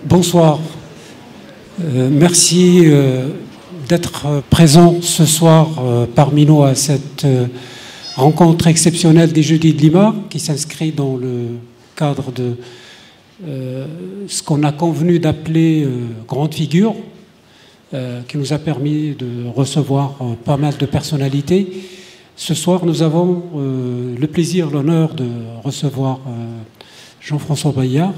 Bonsoir. Merci d'être présent ce soir parmi nous à cette rencontre exceptionnelle des Jeudis de Lima, qui s'inscrit dans le cadre de ce qu'on a convenu d'appeler grande figure, qui nous a permis de recevoir pas mal de personnalités. Ce soir, nous avons le plaisir, l'honneur de recevoir Jean-François Bayard,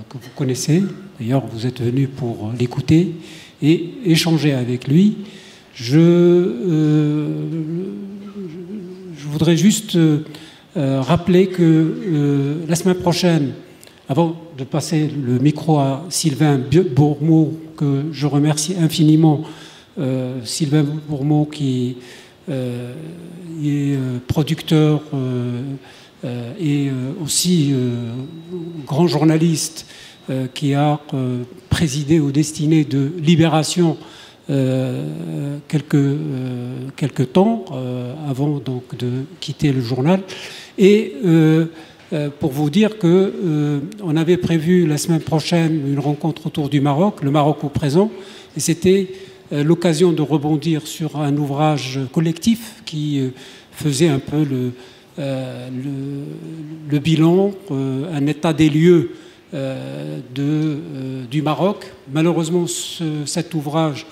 que vous connaissez. D'ailleurs, vous êtes venu pour l'écouter et échanger avec lui. Je voudrais juste rappeler que la semaine prochaine, avant de passer le micro à Sylvain Bourmeau, que je remercie infiniment, Sylvain Bourmeau qui est producteur et aussi grand journaliste qui a présidé aux destinées de Libération quelques temps avant donc de quitter le journal. Et pour vous dire que on avait prévu la semaine prochaine une rencontre autour du Maroc, le Maroc au présent, et c'était l'occasion de rebondir sur un ouvrage collectif qui faisait un peu le bilan, un état des lieux du Maroc. Malheureusement, cet ouvrage,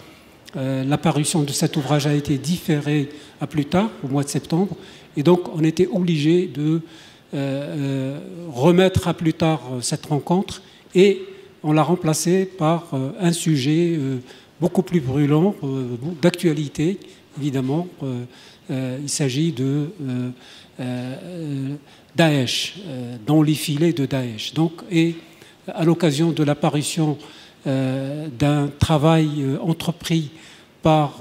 l'apparition de cet ouvrage a été différée à plus tard, au mois de septembre, et donc on était obligé de remettre à plus tard cette rencontre, et on l'a remplacé par un sujet beaucoup plus brûlant, d'actualité, évidemment. Il s'agit de Daesh, dans les filets de Daesh. Donc, et à l'occasion de l'apparition d'un travail entrepris par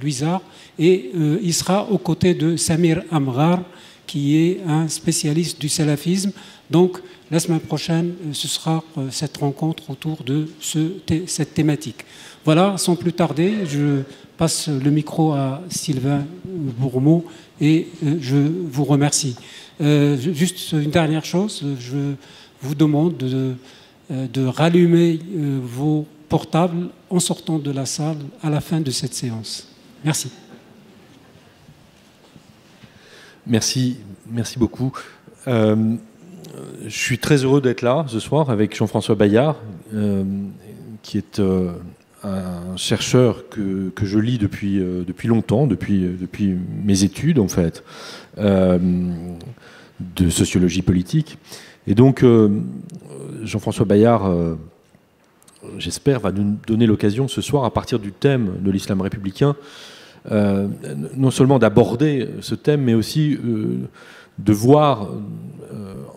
Louisard, et il sera aux côtés de Samir Amghar, qui est un spécialiste du salafisme. Donc, la semaine prochaine, ce sera cette rencontre autour de cette thématique. Voilà, sans plus tarder, je passe le micro à Sylvain Bourmeau et je vous remercie. Juste une dernière chose, je vous demande de rallumer vos portables en sortant de la salle à la fin de cette séance. Merci. Merci beaucoup. Je suis très heureux d'être là ce soir avec Jean-François Bayard, qui est un chercheur que je lis depuis longtemps, depuis mes études en fait, de sociologie politique. Et donc, Jean-François Bayard, j'espère, va nous donner l'occasion ce soir, à partir du thème de l'islam républicain, non seulement d'aborder ce thème, mais aussi de voir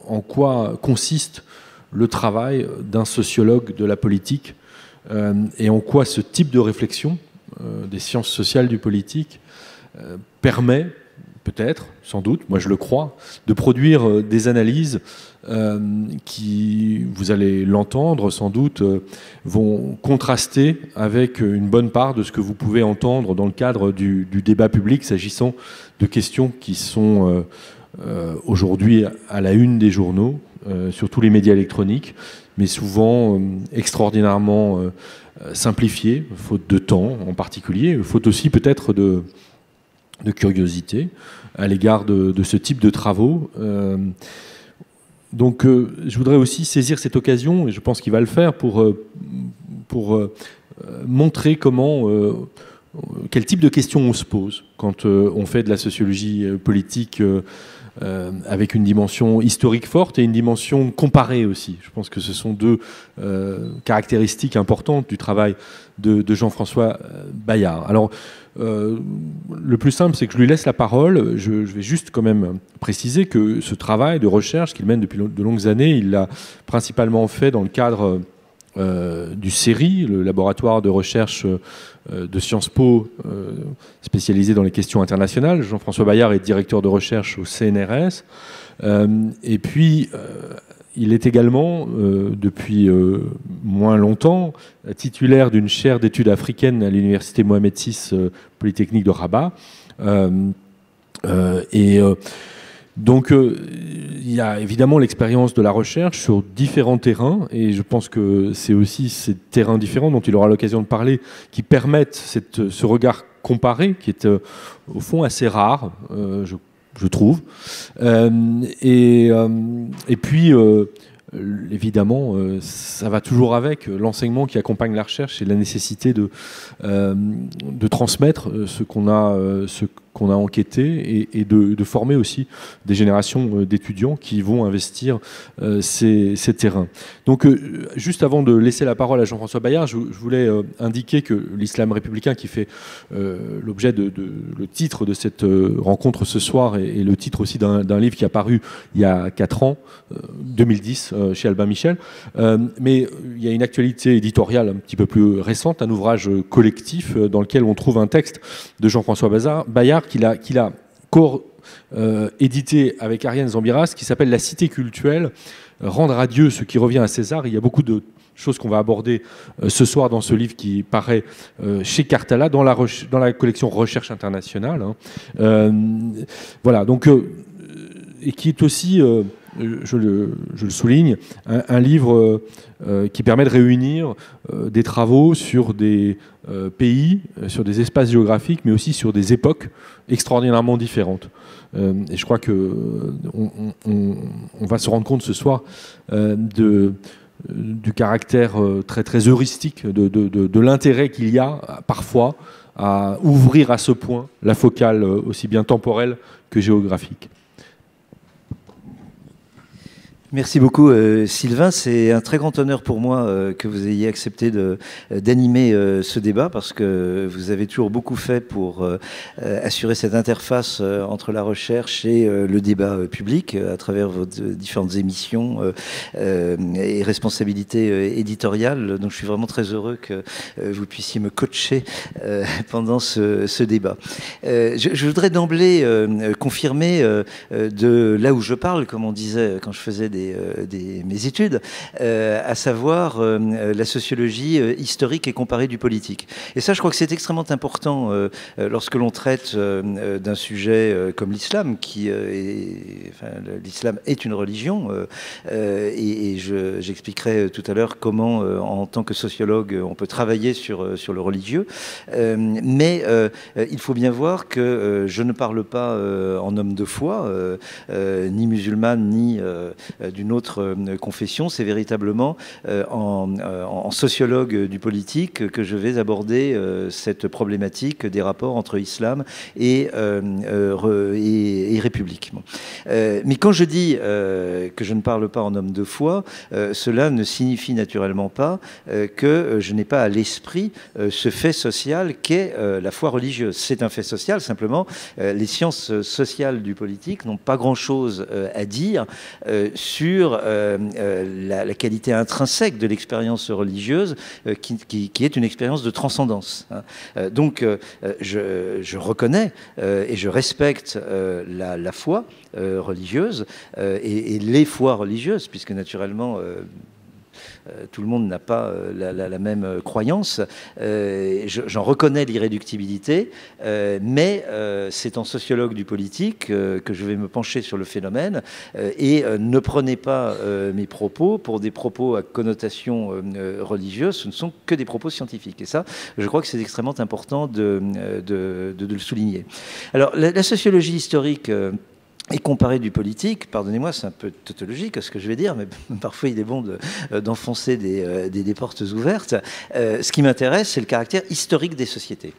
en quoi consiste le travail d'un sociologue de la politique et en quoi ce type de réflexion des sciences sociales du politique permet, peut-être, sans doute, moi je le crois, de produire des analyses qui, vous allez l'entendre sans doute, vont contraster avec une bonne part de ce que vous pouvez entendre dans le cadre du débat public s'agissant de questions qui sont aujourd'hui à la une des journaux, sur tous les médias électroniques, mais souvent extraordinairement simplifiées, faute de temps en particulier, faute aussi peut-être de curiosité à l'égard de ce type de travaux. Donc je voudrais aussi saisir cette occasion, et je pense qu'il va le faire, pour montrer quel type de questions on se pose quand on fait de la sociologie politique avec une dimension historique forte et une dimension comparée aussi. Je pense que ce sont deux caractéristiques importantes du travail de Jean-François Bayard. Alors, le plus simple, c'est que je lui laisse la parole. Je vais juste quand même préciser que ce travail de recherche qu'il mène depuis de longues années, il l'a principalement fait dans le cadre du CERI, le laboratoire de recherche de Sciences Po spécialisé dans les questions internationales. Jean-François Bayard est directeur de recherche au CNRS. Et puis, il est également, depuis moins longtemps, titulaire d'une chaire d'études africaines à l'université Mohamed VI Polytechnique de Rabat. Donc il y a évidemment l'expérience de la recherche sur différents terrains, et je pense que c'est aussi ces terrains différents dont il aura l'occasion de parler qui permettent ce regard comparé, qui est au fond assez rare, je trouve. Et puis, évidemment, ça va toujours avec l'enseignement qui accompagne la recherche et la nécessité de transmettre ce qu'on a enquêté et de former aussi des générations d'étudiants qui vont investir ces terrains. Donc, juste avant de laisser la parole à Jean-François Bayard, je voulais indiquer que l'islam républicain, qui fait l'objet le titre de cette rencontre ce soir, et le titre aussi d'un livre qui a paru il y a 4 ans, 2010, chez Albin Michel, mais il y a une actualité éditoriale un petit peu plus récente, un ouvrage collectif dans lequel on trouve un texte de Jean-François Bayard qu'il a édité avec Ariane Zambiras, qui s'appelle La Cité cultuelle, rendre à Dieu ce qui revient à César. Il y a beaucoup de choses qu'on va aborder ce soir dans ce livre qui paraît chez Cartala, dans la collection Recherche internationale. Voilà, donc, et qui est aussi, je le souligne, un livre qui permet de réunir des travaux sur des pays, sur des espaces géographiques, mais aussi sur des époques extraordinairement différentes. Et je crois qu'on va se rendre compte ce soir du caractère très, très heuristique de l'intérêt qu'il y a parfois à ouvrir à ce point la focale aussi bien temporelle que géographique. Merci beaucoup Sylvain, c'est un très grand honneur pour moi que vous ayez accepté d'animer ce débat, parce que vous avez toujours beaucoup fait pour assurer cette interface entre la recherche et le débat public à travers vos différentes émissions et responsabilités éditoriales. Donc je suis vraiment très heureux que vous puissiez me coacher pendant ce débat. Je voudrais d'emblée confirmer de là où je parle, comme on disait quand je faisais mes études, à savoir la sociologie historique et comparée du politique. Et ça, je crois que c'est extrêmement important lorsque l'on traite d'un sujet comme l'islam, l'islam est une religion, et j'expliquerai tout à l'heure comment, en tant que sociologue, on peut travailler sur le religieux. Mais il faut bien voir que je ne parle pas en homme de foi, ni musulmane, ni d'une autre confession. C'est véritablement en sociologue du politique que je vais aborder cette problématique des rapports entre islam et république. Bon. Mais quand je dis que je ne parle pas en homme de foi, cela ne signifie naturellement pas que je n'ai pas à l'esprit ce fait social qu'est la foi religieuse. C'est un fait social, simplement les sciences sociales du politique n'ont pas grand-chose à dire sur la qualité intrinsèque de l'expérience religieuse qui est une expérience de transcendance. Donc je reconnais et je respecte la foi religieuse et les foi religieuses, puisque naturellement tout le monde n'a pas la même croyance. J'en reconnais l'irréductibilité, mais c'est en sociologue du politique que je vais me pencher sur le phénomène. Et ne prenez pas mes propos pour des propos à connotation religieuse, ce ne sont que des propos scientifiques. Et ça, je crois que c'est extrêmement important de le souligner. Alors, la sociologie historique et comparée du politique, pardonnez-moi, c'est un peu tautologique ce que je vais dire, mais parfois il est bon d'enfoncer des portes ouvertes. Ce qui m'intéresse, c'est le caractère historique des sociétés.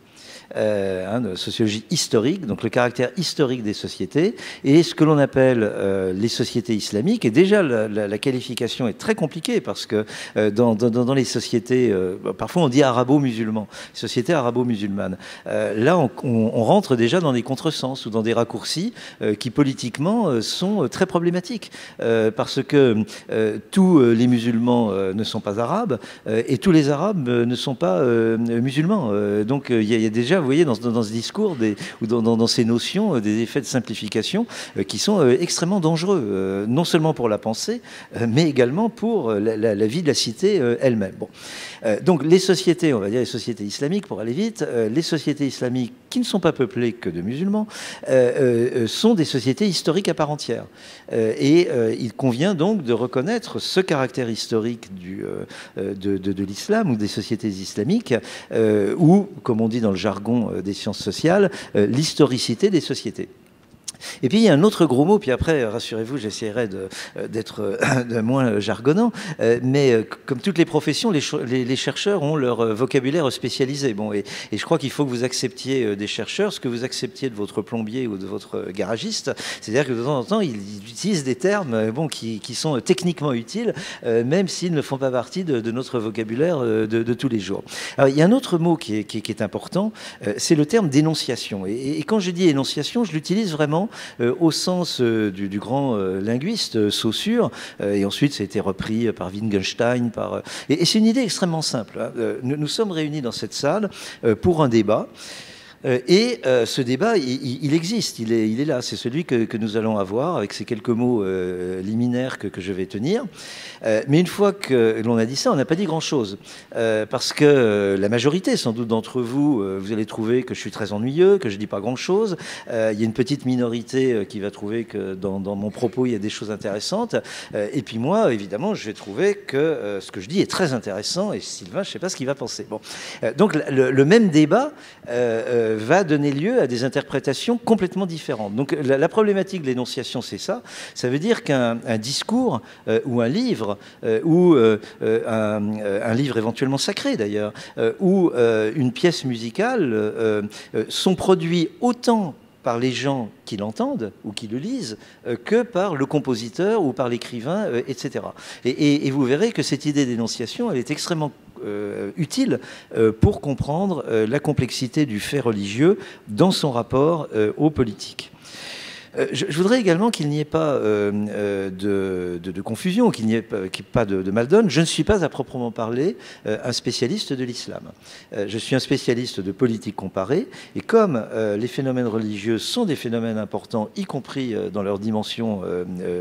De sociologie historique, donc le caractère historique des sociétés, et ce que l'on appelle les sociétés islamiques. Et déjà, la qualification est très compliquée, parce que dans les sociétés, parfois on dit arabo-musulmans, sociétés arabo-musulmanes. Là, on rentre déjà dans des contresens ou dans des raccourcis qui politiquement sont très problématiques, parce que tous les musulmans ne sont pas arabes, et tous les arabes ne sont pas musulmans. Donc il y a déjà déjà, vous voyez, dans ce discours ou dans ces notions, des effets de simplification qui sont extrêmement dangereux, non seulement pour la pensée, mais également pour la vie de la cité elle-même. Bon. Donc les sociétés, on va dire les sociétés islamiques, pour aller vite, les sociétés islamiques qui ne sont pas peuplées que de musulmans, sont des sociétés historiques à part entière. Et il convient donc de reconnaître ce caractère historique de l'islam ou des sociétés islamiques, ou, comme on dit dans le jargon des sciences sociales, l'historicité des sociétés. Et puis il y a un autre gros mot, puis après, rassurez-vous, j'essaierai d'être moins jargonnant, mais comme toutes les professions, les chercheurs ont leur vocabulaire spécialisé. Bon, et je crois qu'il faut que vous acceptiez des chercheurs ce que vous acceptiez de votre plombier ou de votre garagiste, c'est-à-dire que de temps en temps, ils utilisent des termes qui sont techniquement utiles, même s'ils ne font pas partie de notre vocabulaire de tous les jours. Alors, il y a un autre mot qui est important, c'est le terme d'énonciation. Et quand je dis énonciation, je l'utilise vraiment au sens du grand linguiste Saussure, et ensuite ça a été repris par Wittgenstein. Et c'est une idée extrêmement simple. Hein. Nous sommes réunis dans cette salle pour un débat. Et ce débat, il existe, il est là. C'est celui que nous allons avoir avec ces quelques mots liminaires que je vais tenir. Mais une fois que l'on a dit ça, on n'a pas dit grand-chose. Parce que la majorité, sans doute d'entre vous, vous allez trouver que je suis très ennuyeux, que je ne dis pas grand-chose. Il y a une petite minorité qui va trouver que dans mon propos, il y a des choses intéressantes. Et puis moi, évidemment, je vais trouver que ce que je dis est très intéressant. Et Sylvain, je ne sais pas ce qu'il va penser. Bon. Donc le même débat va donner lieu à des interprétations complètement différentes. Donc la problématique de l'énonciation, c'est ça. Ça veut dire qu'un discours ou un livre, ou un livre éventuellement sacré d'ailleurs, ou une pièce musicale sont produits autant par les gens qui l'entendent ou qui le lisent que par le compositeur ou par l'écrivain, etc. Et vous verrez que cette idée d'énonciation, elle est extrêmement utile pour comprendre la complexité du fait religieux dans son rapport aux politiques. Je voudrais également qu'il n'y ait pas de confusion, qu'il n'y ait pas de mal donne. Je ne suis pas à proprement parler un spécialiste de l'islam. Je suis un spécialiste de politique comparée, et comme les phénomènes religieux sont des phénomènes importants, y compris dans leur dimension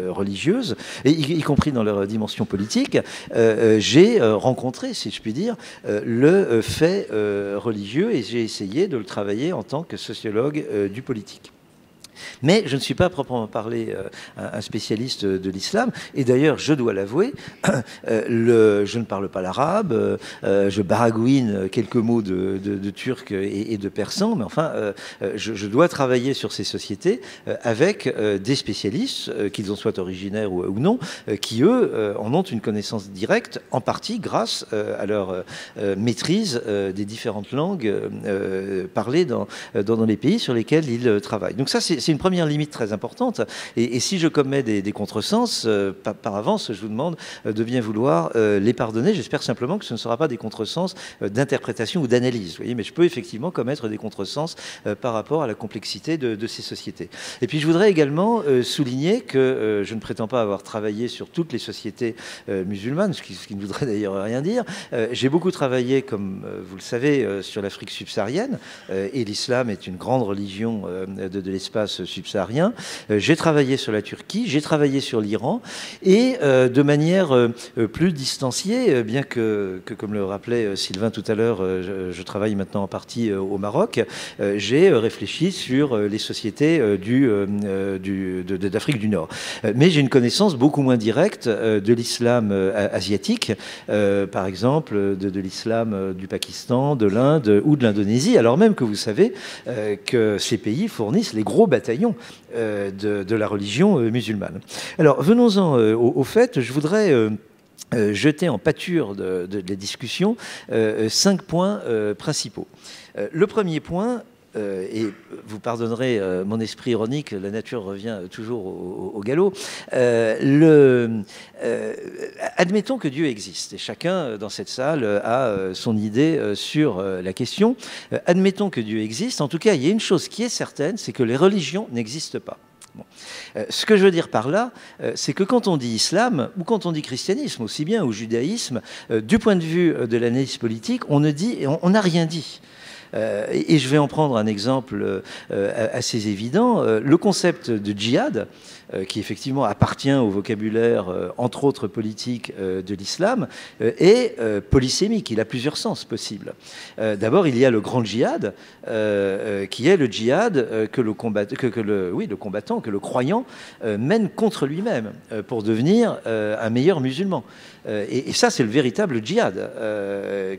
religieuse, et y compris dans leur dimension politique, j'ai rencontré, si je puis dire, le fait religieux, et j'ai essayé de le travailler en tant que sociologue du politique. Mais je ne suis pas à proprement parler un spécialiste de l'islam. Et d'ailleurs, je dois l'avouer, je ne parle pas l'arabe, je baragouine quelques mots de turc et de persan, mais enfin, je dois travailler sur ces sociétés avec des spécialistes, qu'ils en soient originaires ou non, qui, eux, en ont une connaissance directe, en partie grâce à leur maîtrise des différentes langues parlées dans les pays sur lesquels ils travaillent. Donc ça, c'est une première limite très importante. Et si je commets des contresens, par avance, je vous demande de bien vouloir les pardonner. J'espère simplement que ce ne sera pas des contresens d'interprétation ou d'analyse. Vous voyez, mais je peux effectivement commettre des contresens par rapport à la complexité de ces sociétés. Et puis je voudrais également souligner que je ne prétends pas avoir travaillé sur toutes les sociétés musulmanes, ce qui ne voudrait d'ailleurs rien dire. J'ai beaucoup travaillé, comme vous le savez, sur l'Afrique subsaharienne, et l'islam est une grande religion de l'espace subsaharien. J'ai travaillé sur la Turquie, j'ai travaillé sur l'Iran, et de manière plus distanciée, bien que comme le rappelait Sylvain tout à l'heure, je travaille maintenant en partie au Maroc, j'ai réfléchi sur les sociétés d'Afrique du Nord. Mais j'ai une connaissance beaucoup moins directe de l'islam asiatique, par exemple de l'islam du Pakistan, de l'Inde ou de l'Indonésie, alors même que vous savez que ces pays fournissent les gros bataillons de la religion musulmane. Alors venons-en au fait, je voudrais jeter en pâture de la discussion 5 points principaux. Le premier point, et vous pardonnerez mon esprit ironique, la nature revient toujours au galop. Admettons que Dieu existe, et chacun dans cette salle a son idée sur la question. Admettons que Dieu existe. En tout cas, il y a une chose qui est certaine, c'est que les religions n'existent pas. Bon. Ce que je veux dire par là, c'est que quand on dit islam, ou quand on dit christianisme aussi bien, ou judaïsme, du point de vue de l'analyse politique, on n'a rien dit. Et je vais en prendre un exemple assez évident. Le concept de djihad, qui effectivement appartient au vocabulaire, entre autres politique, de l'islam, est polysémique. Il a plusieurs sens possibles. D'abord, il y a le grand djihad, qui est le djihad que le combattant, que le croyant mène contre lui-même pour devenir un meilleur musulman. Et ça, c'est le véritable djihad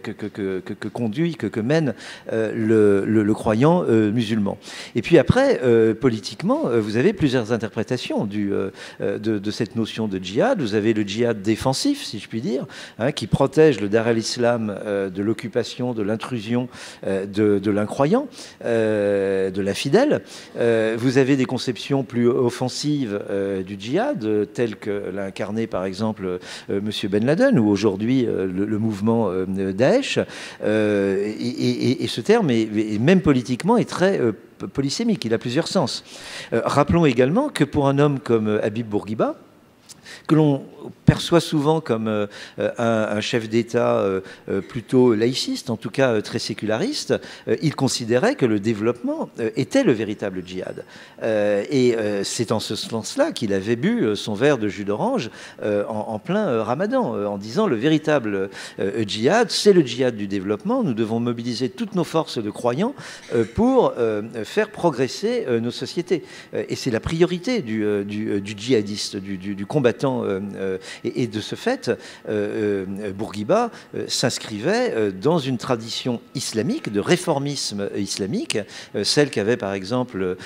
que mène le croyant musulman. Et puis après, politiquement, vous avez plusieurs interprétations de cette notion de djihad. Vous avez le djihad défensif, si je puis dire, hein, qui protège le Dar al-Islam de l'occupation, de l'intrusion de l'incroyant, de l'infidèle. Vous avez des conceptions plus offensives du djihad, telles que l'a incarné par exemple M. Ben Laden, ou aujourd'hui le mouvement Daesh. Et ce terme, même politiquement, est très polysémique, il a plusieurs sens. Rappelons également que pour un homme comme Habib Bourguiba, que l'on perçoit souvent comme un chef d'État plutôt laïciste, en tout cas très séculariste, il considérait que le développement était le véritable djihad. Et c'est en ce sens-là qu'il avait bu son verre de jus d'orange en plein ramadan, en disant le véritable djihad, c'est le djihad du développement, nous devons mobiliser toutes nos forces de croyants pour faire progresser nos sociétés. Et c'est la priorité du djihadiste, du combattant. Et de ce fait, Bourguiba s'inscrivait dans une tradition islamique, de réformisme islamique, celle qu'avait par exemple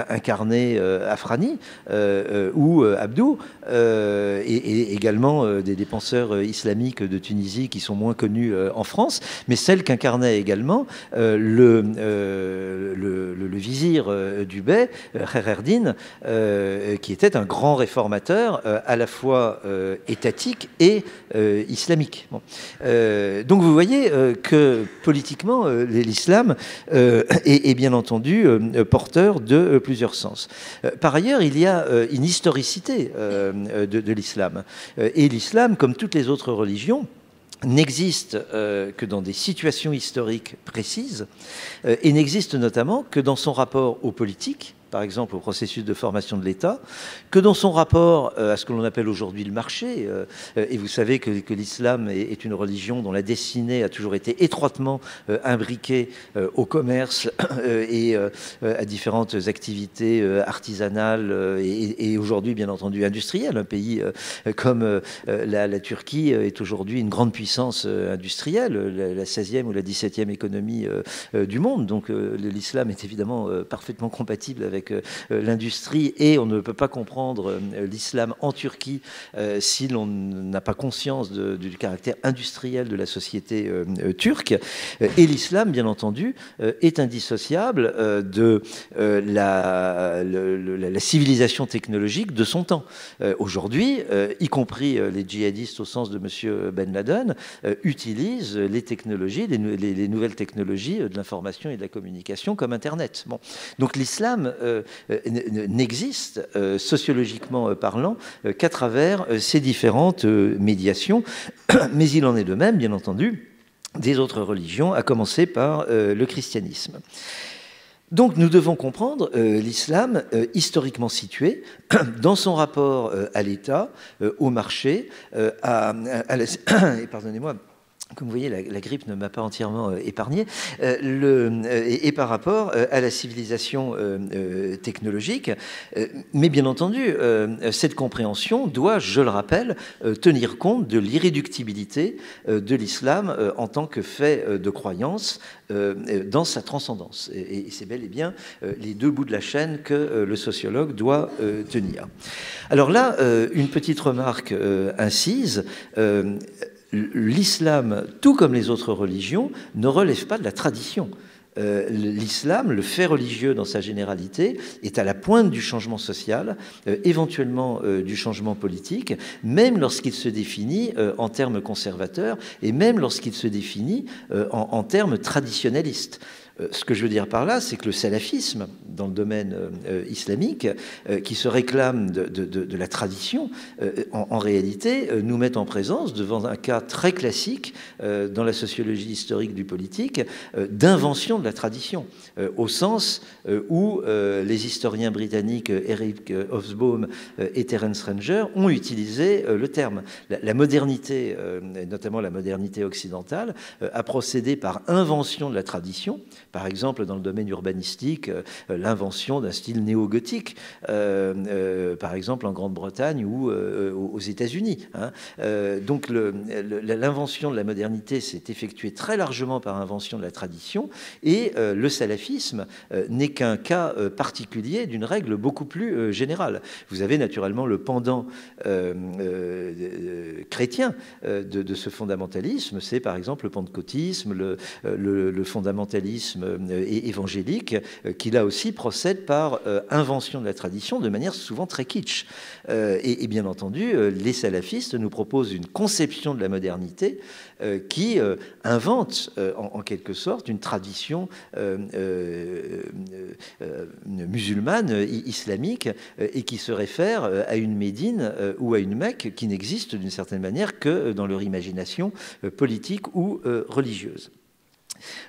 incarné Afrani ou Abdou, et également des penseurs islamiques de Tunisie qui sont moins connus en France, mais celle qu'incarnait également le vizir du bey, Khaireddin, qui était un grand réformateur à la fois étatique et islamique. Bon. Donc vous voyez que politiquement, l'islam est bien entendu porteur de plusieurs sens. Par ailleurs, il y a une historicité de l'islam. Et l'islam, comme toutes les autres religions, n'existe que dans des situations historiques précises et n'existe notamment que dans son rapport aux politiques, par exemple au processus de formation de l'État, que dans son rapport à ce que l'on appelle aujourd'hui le marché. Et vous savez que l'islam est une religion dont la destinée a toujours été étroitement imbriquée au commerce et à différentes activités artisanales et aujourd'hui, bien entendu, industrielles. Un pays comme la Turquie est aujourd'hui une grande puissance industrielle, la 16e ou la 17e économie du monde. Donc l'islam est évidemment parfaitement compatible avec l'industrie, et on ne peut pas comprendre l'islam en Turquie si l'on n'a pas conscience du caractère industriel de la société turque. Et l'islam, bien entendu, est indissociable de la civilisation technologique de son temps. Aujourd'hui, y compris les djihadistes au sens de M. Ben Laden, utilisent les technologies, les nouvelles technologies de l'information et de la communication comme Internet. Bon. Donc l'islam n'existe, sociologiquement parlant, qu'à travers ces différentes médiations, mais il en est de même, bien entendu, des autres religions, à commencer par le christianisme. Donc nous devons comprendre l'islam historiquement situé dans son rapport à l'État, au marché, pardonnez-moi, comme vous voyez, la grippe ne m'a pas entièrement épargné, et par rapport à la civilisation technologique. Mais bien entendu, cette compréhension doit, je le rappelle, tenir compte de l'irréductibilité de l'islam en tant que fait de croyance dans sa transcendance. Et c'est bel et bien les deux bouts de la chaîne que le sociologue doit tenir. Alors là, une petite remarque incise. L'islam, tout comme les autres religions, ne relève pas de la tradition. L'islam, le fait religieux dans sa généralité, est à la pointe du changement social, éventuellement du changement politique, même lorsqu'il se définit en termes conservateurs et même lorsqu'il se définit en termes traditionnalistes. Ce que je veux dire par là, c'est que le salafisme, dans le domaine islamique, qui se réclame de la tradition, en réalité, nous met en présence devant un cas très classique dans la sociologie historique du politique, d'invention de la tradition, au sens où les historiens britanniques Eric Hobsbawm et Terence Ranger ont utilisé le terme. La modernité, notamment la modernité occidentale, a procédé par invention de la tradition. Par exemple, dans le domaine urbanistique, l'invention d'un style néo-gothique, par exemple en Grande-Bretagne ou aux États-Unis. Hein. Donc l'invention de la modernité s'est effectuée très largement par invention de la tradition, et le salafisme n'est qu'un cas particulier d'une règle beaucoup plus générale. Vous avez naturellement le pendant chrétien de ce fondamentalisme, c'est par exemple le pentecôtisme, le fondamentalisme évangélique, qui là aussi procède par invention de la tradition de manière souvent très kitsch. Et bien entendu, les salafistes nous proposent une conception de la modernité qui invente en quelque sorte une tradition musulmane, islamique, et qui se réfère à une Médine ou à une Mecque qui n'existe d'une certaine manière que dans leur imagination politique ou religieuse.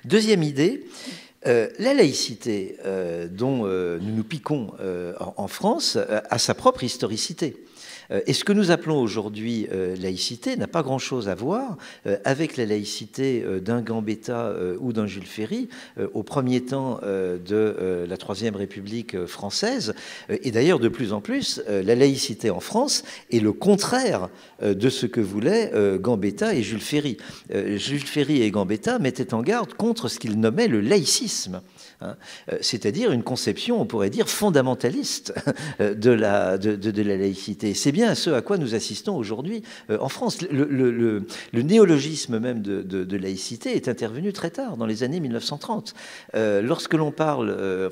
Deuxième idée, la laïcité dont nous nous piquons en France a sa propre historicité. Et ce que nous appelons aujourd'hui laïcité n'a pas grand-chose à voir avec la laïcité d'un Gambetta ou d'un Jules Ferry au premier temps de la Troisième République française. Et d'ailleurs, de plus en plus, la laïcité en France est le contraire de ce que voulaient Gambetta et Jules Ferry. Jules Ferry et Gambetta mettaient en garde contre ce qu'ils nommaient le laïcisme. Hein, c'est-à-dire une conception, on pourrait dire, fondamentaliste de la laïcité. C'est bien à ce à quoi nous assistons aujourd'hui en France. Le néologisme même de laïcité est intervenu très tard, dans les années 1930. Lorsque l'on parle,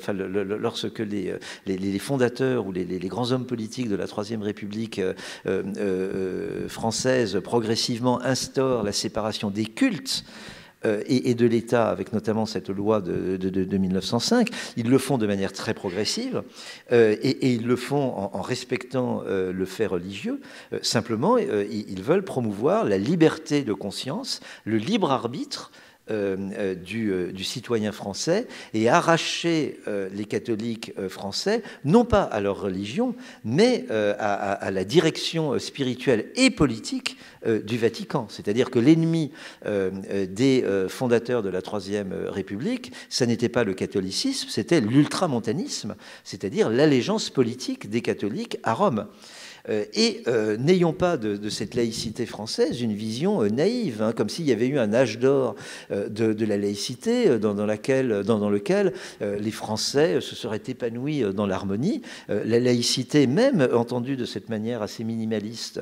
lorsque les fondateurs ou les grands hommes politiques de la Troisième République française progressivement instaurent la séparation des cultes et de l'État, avec notamment cette loi de 1905, ils le font de manière très progressive et ils le font en respectant le fait religieux. Simplement, ils veulent promouvoir la liberté de conscience, le libre arbitre du citoyen français et arracher les catholiques français, non pas à leur religion, mais à la direction spirituelle et politique du Vatican. C'est-à-dire que l'ennemi des fondateurs de la Troisième République, ça n'était pas le catholicisme, c'était l'ultramontanisme, c'est-à-dire l'allégeance politique des catholiques à Rome. N'ayons pas de cette laïcité française une vision naïve, hein, comme s'il y avait eu un âge d'or de la laïcité dans lequel les Français se seraient épanouis dans l'harmonie. La laïcité, même entendue de cette manière assez minimaliste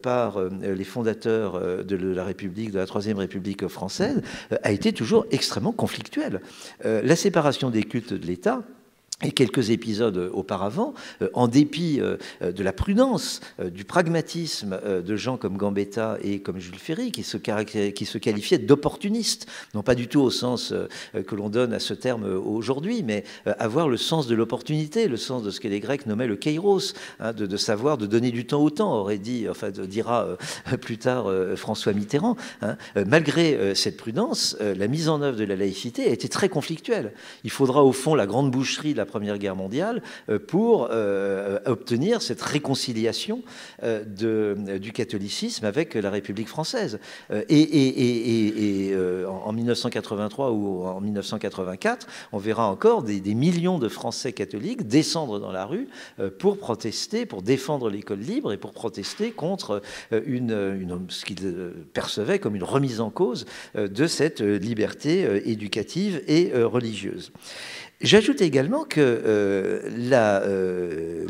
par les fondateurs de la République, de la Troisième République française, a été toujours extrêmement conflictuelle. La séparation des cultes de l'État, et quelques épisodes auparavant, en dépit de la prudence, du pragmatisme de gens comme Gambetta et comme Jules Ferry, qui se qualifiaient d'opportunistes, non pas du tout au sens que l'on donne à ce terme aujourd'hui, mais avoir le sens de l'opportunité, le sens de ce que les Grecs nommaient le kairos, hein, de savoir de donner du temps au temps, aurait dit, enfin dira plus tard François Mitterrand. Hein. Malgré cette prudence, la mise en œuvre de la laïcité a été très conflictuelle. Il faudra au fond la grande boucherie de la Première Guerre mondiale pour obtenir cette réconciliation du catholicisme avec la République française. En 1983 ou en 1984, on verra encore des millions de Français catholiques descendre dans la rue pour protester, pour défendre l'école libre et pour protester contre ce qu'ils percevaient comme une remise en cause de cette liberté éducative et religieuse. J'ajoute également que la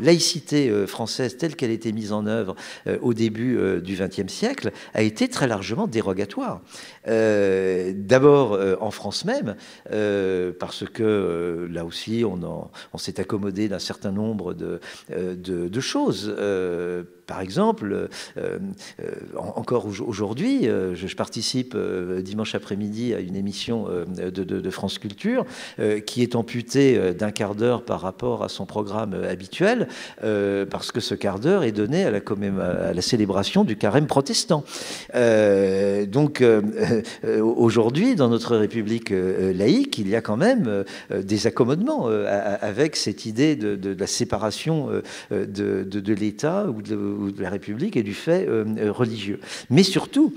laïcité française telle qu'elle a été mise en œuvre au début du XXe siècle a été très largement dérogatoire. D'abord en France même, parce que là aussi on s'est accommodé d'un certain nombre de choses. par exemple, encore aujourd'hui, je participe dimanche après-midi à une émission de France Culture qui est amputée d'un quart d'heure par rapport à son programme habituel, parce que ce quart d'heure est donné à la célébration du carême protestant. Donc aujourd'hui, dans notre République laïque, il y a quand même des accommodements avec cette idée de la séparation de l'État ou de la République et du fait religieux. Mais surtout,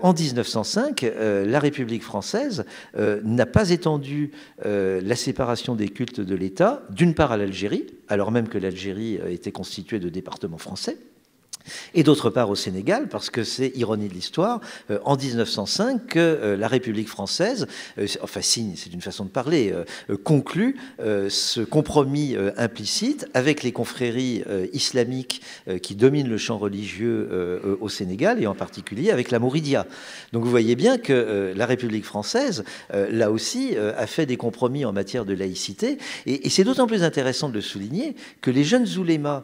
en 1905, la République française n'a pas étendu la séparation des cultes de l'État, d'une part à l'Algérie, alors même que l'Algérie était constituée de départements français, et d'autre part au Sénégal, parce que c'est, ironie de l'histoire, en 1905 que la République française, enfin signe, c'est une façon de parler, conclut ce compromis implicite avec les confréries islamiques qui dominent le champ religieux au Sénégal, et en particulier avec la Mouridia. Donc vous voyez bien que la République française, là aussi, a fait des compromis en matière de laïcité, et c'est d'autant plus intéressant de le souligner que les jeunes oulémas,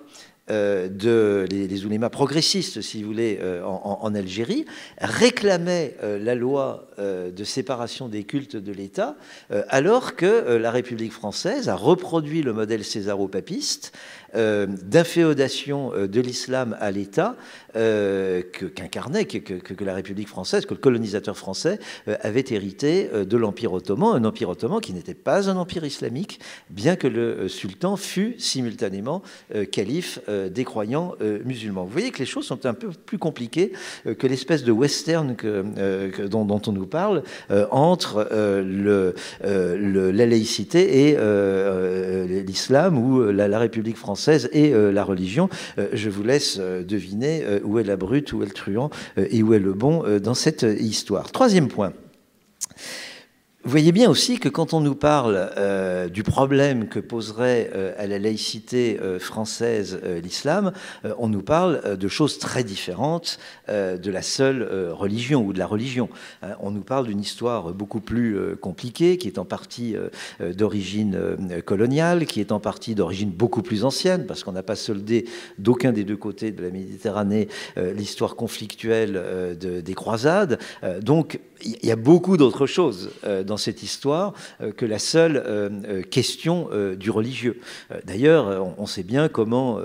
les oulémas progressistes, si vous voulez, en Algérie, réclamaient la loi de séparation des cultes de l'État, alors que la République française a reproduit le modèle césaro-papiste d'inféodation de l'islam à l'État qu'incarnait, que la République française, que le colonisateur français avait hérité de l'Empire ottoman, un Empire ottoman qui n'était pas un empire islamique, bien que le sultan fût simultanément calife des croyants musulmans. Vous voyez que les choses sont un peu plus compliquées que l'espèce de western dont on nous parle entre la laïcité et l'islam, ou la République française et la religion. Je vous laisse deviner où est la brute, où est le truand et où est le bon dans cette histoire. Troisième point. Vous voyez bien aussi que quand on nous parle du problème que poserait à la laïcité française l'islam, on nous parle de choses très différentes de la seule religion ou de la religion. On nous parle d'une histoire beaucoup plus compliquée, qui est en partie d'origine coloniale, qui est en partie d'origine beaucoup plus ancienne, parce qu'on n'a pas soldé d'aucun des deux côtés de la Méditerranée l'histoire conflictuelle des croisades. Donc il y a beaucoup d'autres choses dans cette histoire que la seule question du religieux. D'ailleurs, on sait bien comment,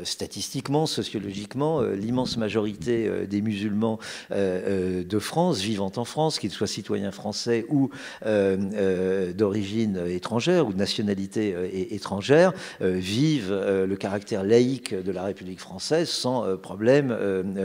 statistiquement, sociologiquement, l'immense majorité des musulmans de France, vivant en France, qu'ils soient citoyens français ou d'origine étrangère ou de nationalité étrangère, vivent le caractère laïque de la République française sans problème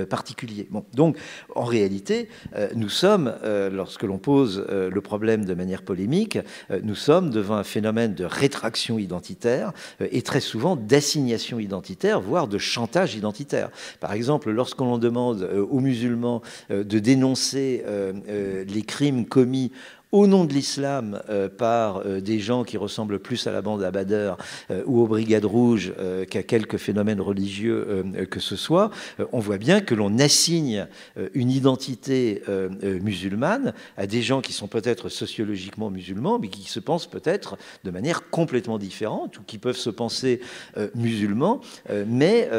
particulier. Bon, donc, en réalité, nous sommes, lorsque l'on pose le problème de manière polémique, nous sommes devant un phénomène de rétraction identitaire et très souvent d'assignation identitaire, voire de chantage identitaire. Par exemple, lorsqu'on demande aux musulmans de dénoncer les crimes commis au nom de l'islam par des gens qui ressemblent plus à la bande à Badr ou aux Brigades Rouges qu'à quelques phénomènes religieux que ce soit, on voit bien que l'on assigne une identité musulmane à des gens qui sont peut-être sociologiquement musulmans, mais qui se pensent peut-être de manière complètement différente, ou qui peuvent se penser musulmans, mais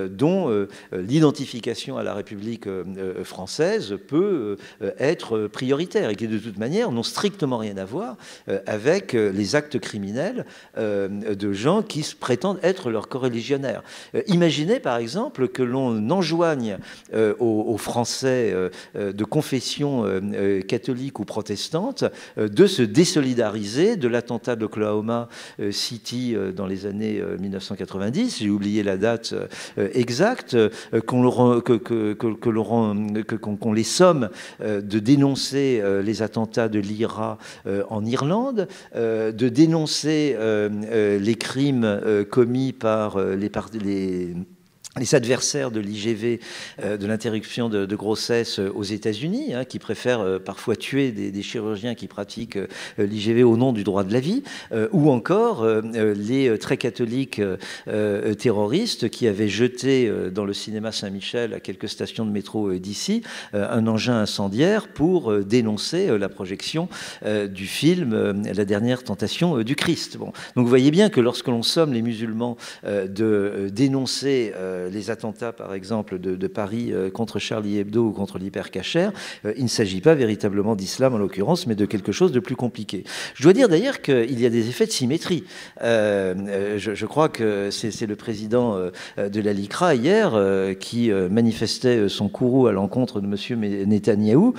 dont l'identification à la République française peut être prioritaire, et qui de toute manière n'ont strictement rien à voir avec les actes criminels de gens qui se prétendent être leurs coreligionnaires. Imaginez par exemple que l'on enjoigne aux Français de confession catholique ou protestante de se désolidariser de l'attentat d'Oklahoma City dans les années 1990, j'ai oublié la date exacte, qu'on les somme de dénoncer les attentats de l'IRA en Irlande, de dénoncer les crimes commis par les adversaires de l'IGV, de l'interruption de grossesse aux États-Unis, qui préfèrent parfois tuer des chirurgiens qui pratiquent l'IGV au nom du droit de la vie, ou encore les très catholiques terroristes qui avaient jeté dans le cinéma Saint-Michel, à quelques stations de métro d'ici, un engin incendiaire pour dénoncer la projection du film La dernière tentation du Christ. Bon. Donc vous voyez bien que lorsque l'on somme les musulmans de dénoncer les attentats, par exemple, de Paris contre Charlie Hebdo ou contre l'Hypercacher, il ne s'agit pas véritablement d'islam en l'occurrence, mais de quelque chose de plus compliqué. Je dois dire d'ailleurs qu'il y a des effets de symétrie. Je crois que c'est le président de la LICRA hier qui manifestait son courroux à l'encontre de M. Netanyahou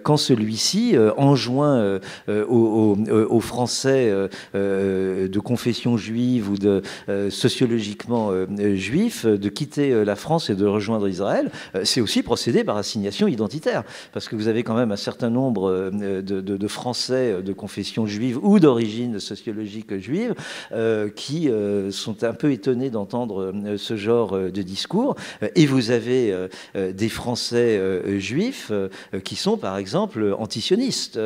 quand celui-ci enjoint aux Français de confession juive ou de sociologiquement juifs de quitter la France et de rejoindre Israël. C'est aussi procéder par assignation identitaire, parce que vous avez quand même un certain nombre de Français de confession juive ou d'origine sociologique juive qui sont un peu étonnés d'entendre ce genre de discours. Et vous avez des Français juifs qui sont par exemple antisionistes,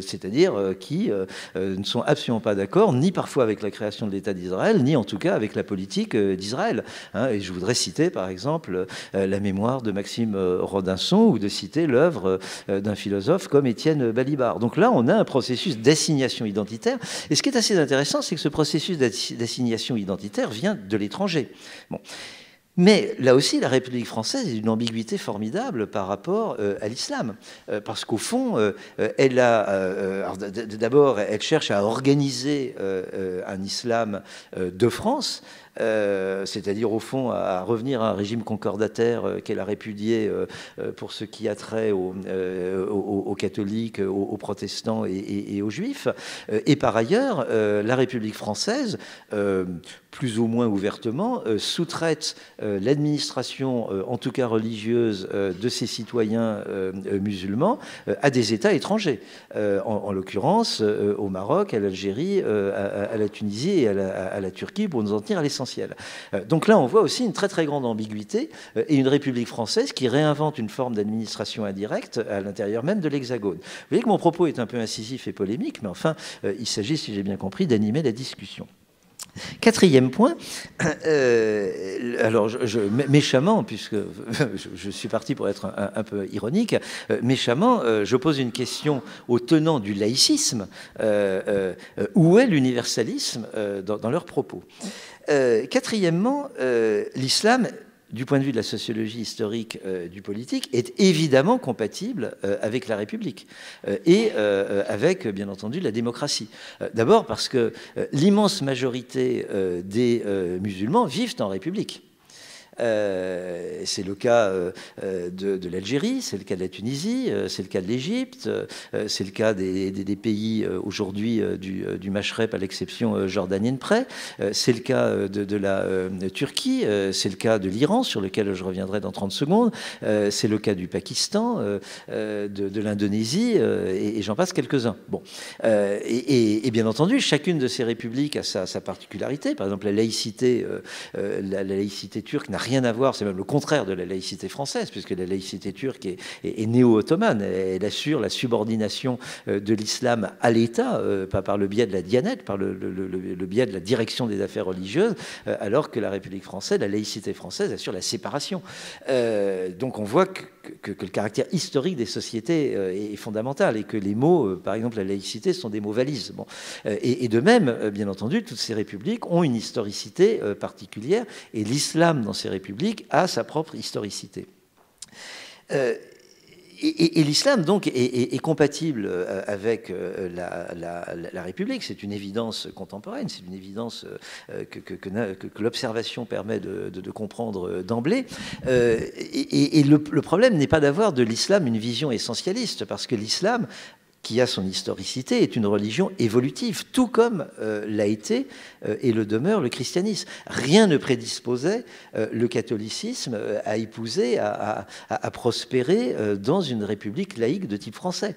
c'est-à-dire qui ne sont absolument pas d'accord ni parfois avec la création de l'État d'Israël, ni en tout cas avec la politique d'Israël. Et je voudrais citer par exemple la mémoire de Maxime Rodinson ou de citer l'œuvre d'un philosophe comme Étienne Balibar. Donc là, on a un processus d'assignation identitaire. Et ce qui est assez intéressant, c'est que ce processus d'assignation identitaire vient de l'étranger. Bon. Mais là aussi, la République française est d'une ambiguïté formidable par rapport à l'islam. Parce qu'au fond, d'abord, elle cherche à organiser un islam de France, c'est-à-dire au fond à revenir à un régime concordataire qu'elle a répudié pour ce qui a trait aux catholiques, aux protestants et aux juifs. Et par ailleurs, la République française, plus ou moins ouvertement, sous-traite l'administration, en tout cas religieuse, de ses citoyens musulmans à des États étrangers. En l'occurrence, au Maroc, à l'Algérie, à la Tunisie et à la Turquie, pour nous en tenir à l'essentiel. Donc là, on voit aussi une très très grande ambiguïté et une République française qui réinvente une forme d'administration indirecte à l'intérieur même de l'Hexagone. Vous voyez que mon propos est un peu incisif et polémique, mais enfin, il s'agit, si j'ai bien compris, d'animer la discussion. Quatrième point, alors méchamment, puisque je suis parti pour être un peu ironique, méchamment, je pose une question aux tenants du laïcisme. Où est l'universalisme dans leurs propos? Quatrièmement, l'islam, du point de vue de la sociologie historique du politique, est évidemment compatible avec la République et avec, bien entendu, la démocratie. D'abord parce que l'immense majorité des musulmans vivent en République. C'est le cas de l'Algérie, c'est le cas de la Tunisie, c'est le cas de l'Égypte, c'est le cas des pays aujourd'hui du Machrek à l'exception jordanienne près, c'est le cas de la Turquie, c'est le cas de l'Iran sur lequel je reviendrai dans 30 secondes, c'est le cas du Pakistan, de l'Indonésie et j'en passe quelques-uns. Bon. Et bien entendu, chacune de ces républiques a sa particularité. Par exemple, la laïcité turque n'a rien à voir, c'est même le contraire de la laïcité française, puisque la laïcité turque est néo-ottomane. Elle assure la subordination de l'islam à l'État, pas par le biais de la Dianet, par le biais de la direction des affaires religieuses, alors que la République française, la laïcité française, assure la séparation. Donc on voit que le caractère historique des sociétés est fondamental et que les mots, par exemple la laïcité, sont des mots valises. Bon. Et de même, bien entendu, toutes ces républiques ont une historicité particulière et l'islam dans ces républiques a sa propre historicité. Et l'islam, donc, est compatible avec la République. C'est une évidence contemporaine, c'est une évidence que l'observation permet de comprendre d'emblée. Et le problème n'est pas d'avoir de l'islam une vision essentialiste, parce que l'islam, qui a son historicité, est une religion évolutive, tout comme l'a été et le demeure le christianisme. Rien ne prédisposait le catholicisme à épouser, à prospérer dans une république laïque de type français.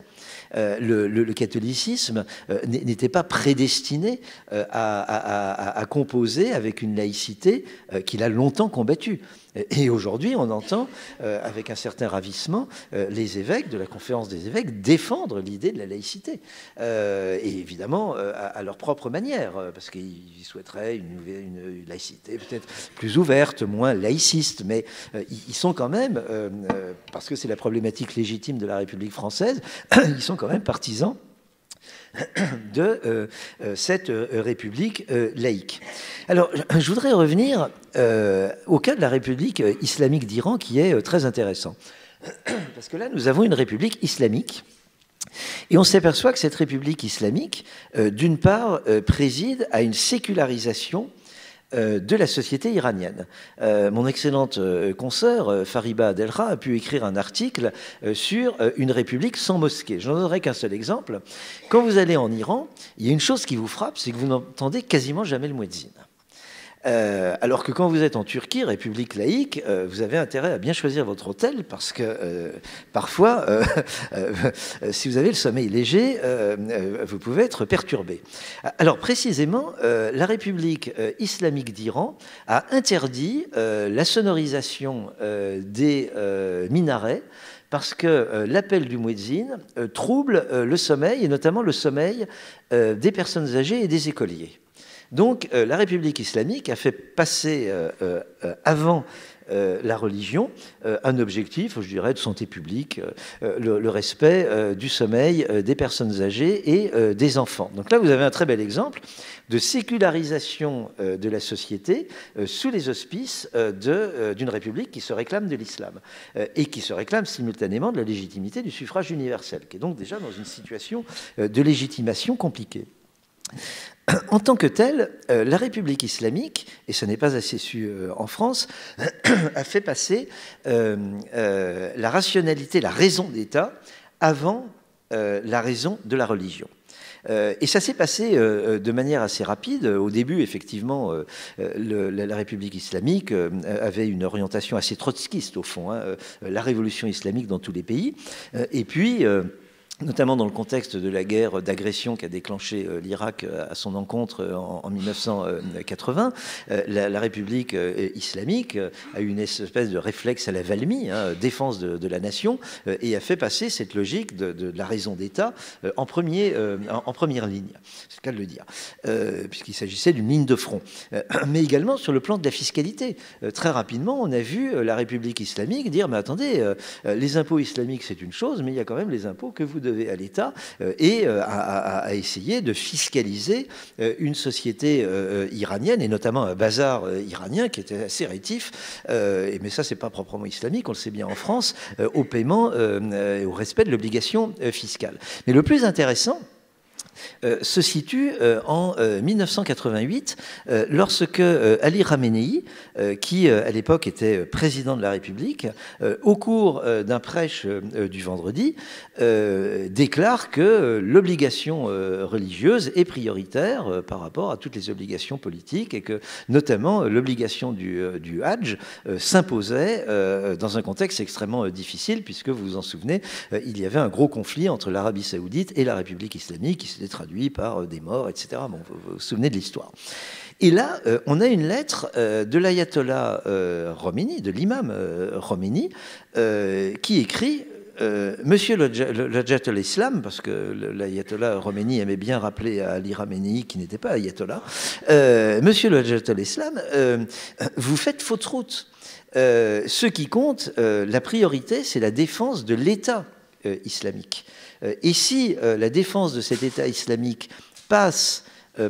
Le catholicisme n'était pas prédestiné à composer avec une laïcité qu'il a longtemps combattue. Et aujourd'hui, on entend, avec un certain ravissement, les évêques de la conférence des évêques défendre l'idée de la laïcité. Et évidemment, à leur propre manière, parce qu'ils souhaiteraient une laïcité peut-être plus ouverte, moins laïciste, mais ils sont quand même, parce que c'est la problématique légitime de la République française, ils sont quand même partisans de cette république laïque. Alors, je voudrais revenir au cas de la République islamique d'Iran, qui est très intéressant. Parce que là, nous avons une république islamique, et on s'aperçoit que cette république islamique, d'une part, préside à une sécularisation de la société iranienne. Mon excellente consoeur, Fariba Adelra, a pu écrire un article sur une république sans mosquée. Je n'en donnerai qu'un seul exemple. Quand vous allez en Iran, il y a une chose qui vous frappe, c'est que vous n'entendez quasiment jamais le muezzin. Alors que quand vous êtes en Turquie, république laïque, vous avez intérêt à bien choisir votre hôtel parce que parfois, si vous avez le sommeil léger, vous pouvez être perturbé. Alors précisément, la République islamique d'Iran a interdit la sonorisation des minarets parce que l'appel du muezzin trouble le sommeil, et notamment le sommeil des personnes âgées et des écoliers. Donc la République islamique a fait passer avant la religion un objectif, je dirais, de santé publique, le respect du sommeil des personnes âgées et des enfants. Donc là, vous avez un très bel exemple de sécularisation de la société sous les auspices d'une république qui se réclame de l'islam et qui se réclame simultanément de la légitimité du suffrage universel, qui est donc déjà dans une situation de légitimation compliquée. En tant que telle, la République islamique, et ce n'est pas assez su en France, a fait passer la rationalité, la raison d'État avant la raison de la religion. Et ça s'est passé de manière assez rapide. Au début, effectivement, la République islamique avait une orientation assez trotskiste, au fond, hein, la révolution islamique dans tous les pays. Et puis notamment dans le contexte de la guerre d'agression qu'a déclenché l'Irak à son encontre en 1980, la République islamique a eu une espèce de réflexe à la Valmy, hein, défense de la nation, et a fait passer cette logique de la raison d'État en première ligne, c'est le cas de le dire, puisqu'il s'agissait d'une ligne de front. Mais également sur le plan de la fiscalité. Très rapidement, on a vu la République islamique dire, mais attendez, les impôts islamiques c'est une chose, mais il y a quand même les impôts que vous devez à l'État, et à essayer de fiscaliser une société iranienne, et notamment un bazar iranien qui était assez rétif, mais ça c'est pas proprement islamique, on le sait bien en France, au paiement et au respect de l'obligation fiscale. Mais le plus intéressant se situe en 1988, lorsque Ali Khamenei, qui à l'époque était président de la République, au cours d'un prêche du vendredi, déclare que l'obligation religieuse est prioritaire par rapport à toutes les obligations politiques, et que notamment l'obligation du Hajj s'imposait dans un contexte extrêmement difficile, puisque vous vous en souvenez, il y avait un gros conflit entre l'Arabie Saoudite et la République islamique qui s'était traduit par des morts, etc. Bon, vous vous souvenez de l'histoire. Et là, on a une lettre de l'ayatollah Khomeini, de l'imam Khomeini, qui écrit Monsieur le Hajjat al-Islam, parce que l'ayatollah Khomeini aimait bien rappeler à Ali Khamenei qui n'était pas ayatollah, Monsieur le Hajjat al-Islam, vous faites fausse route. Ce qui compte, la priorité, c'est la défense de l'État islamique. Et si la défense de cet État islamique passe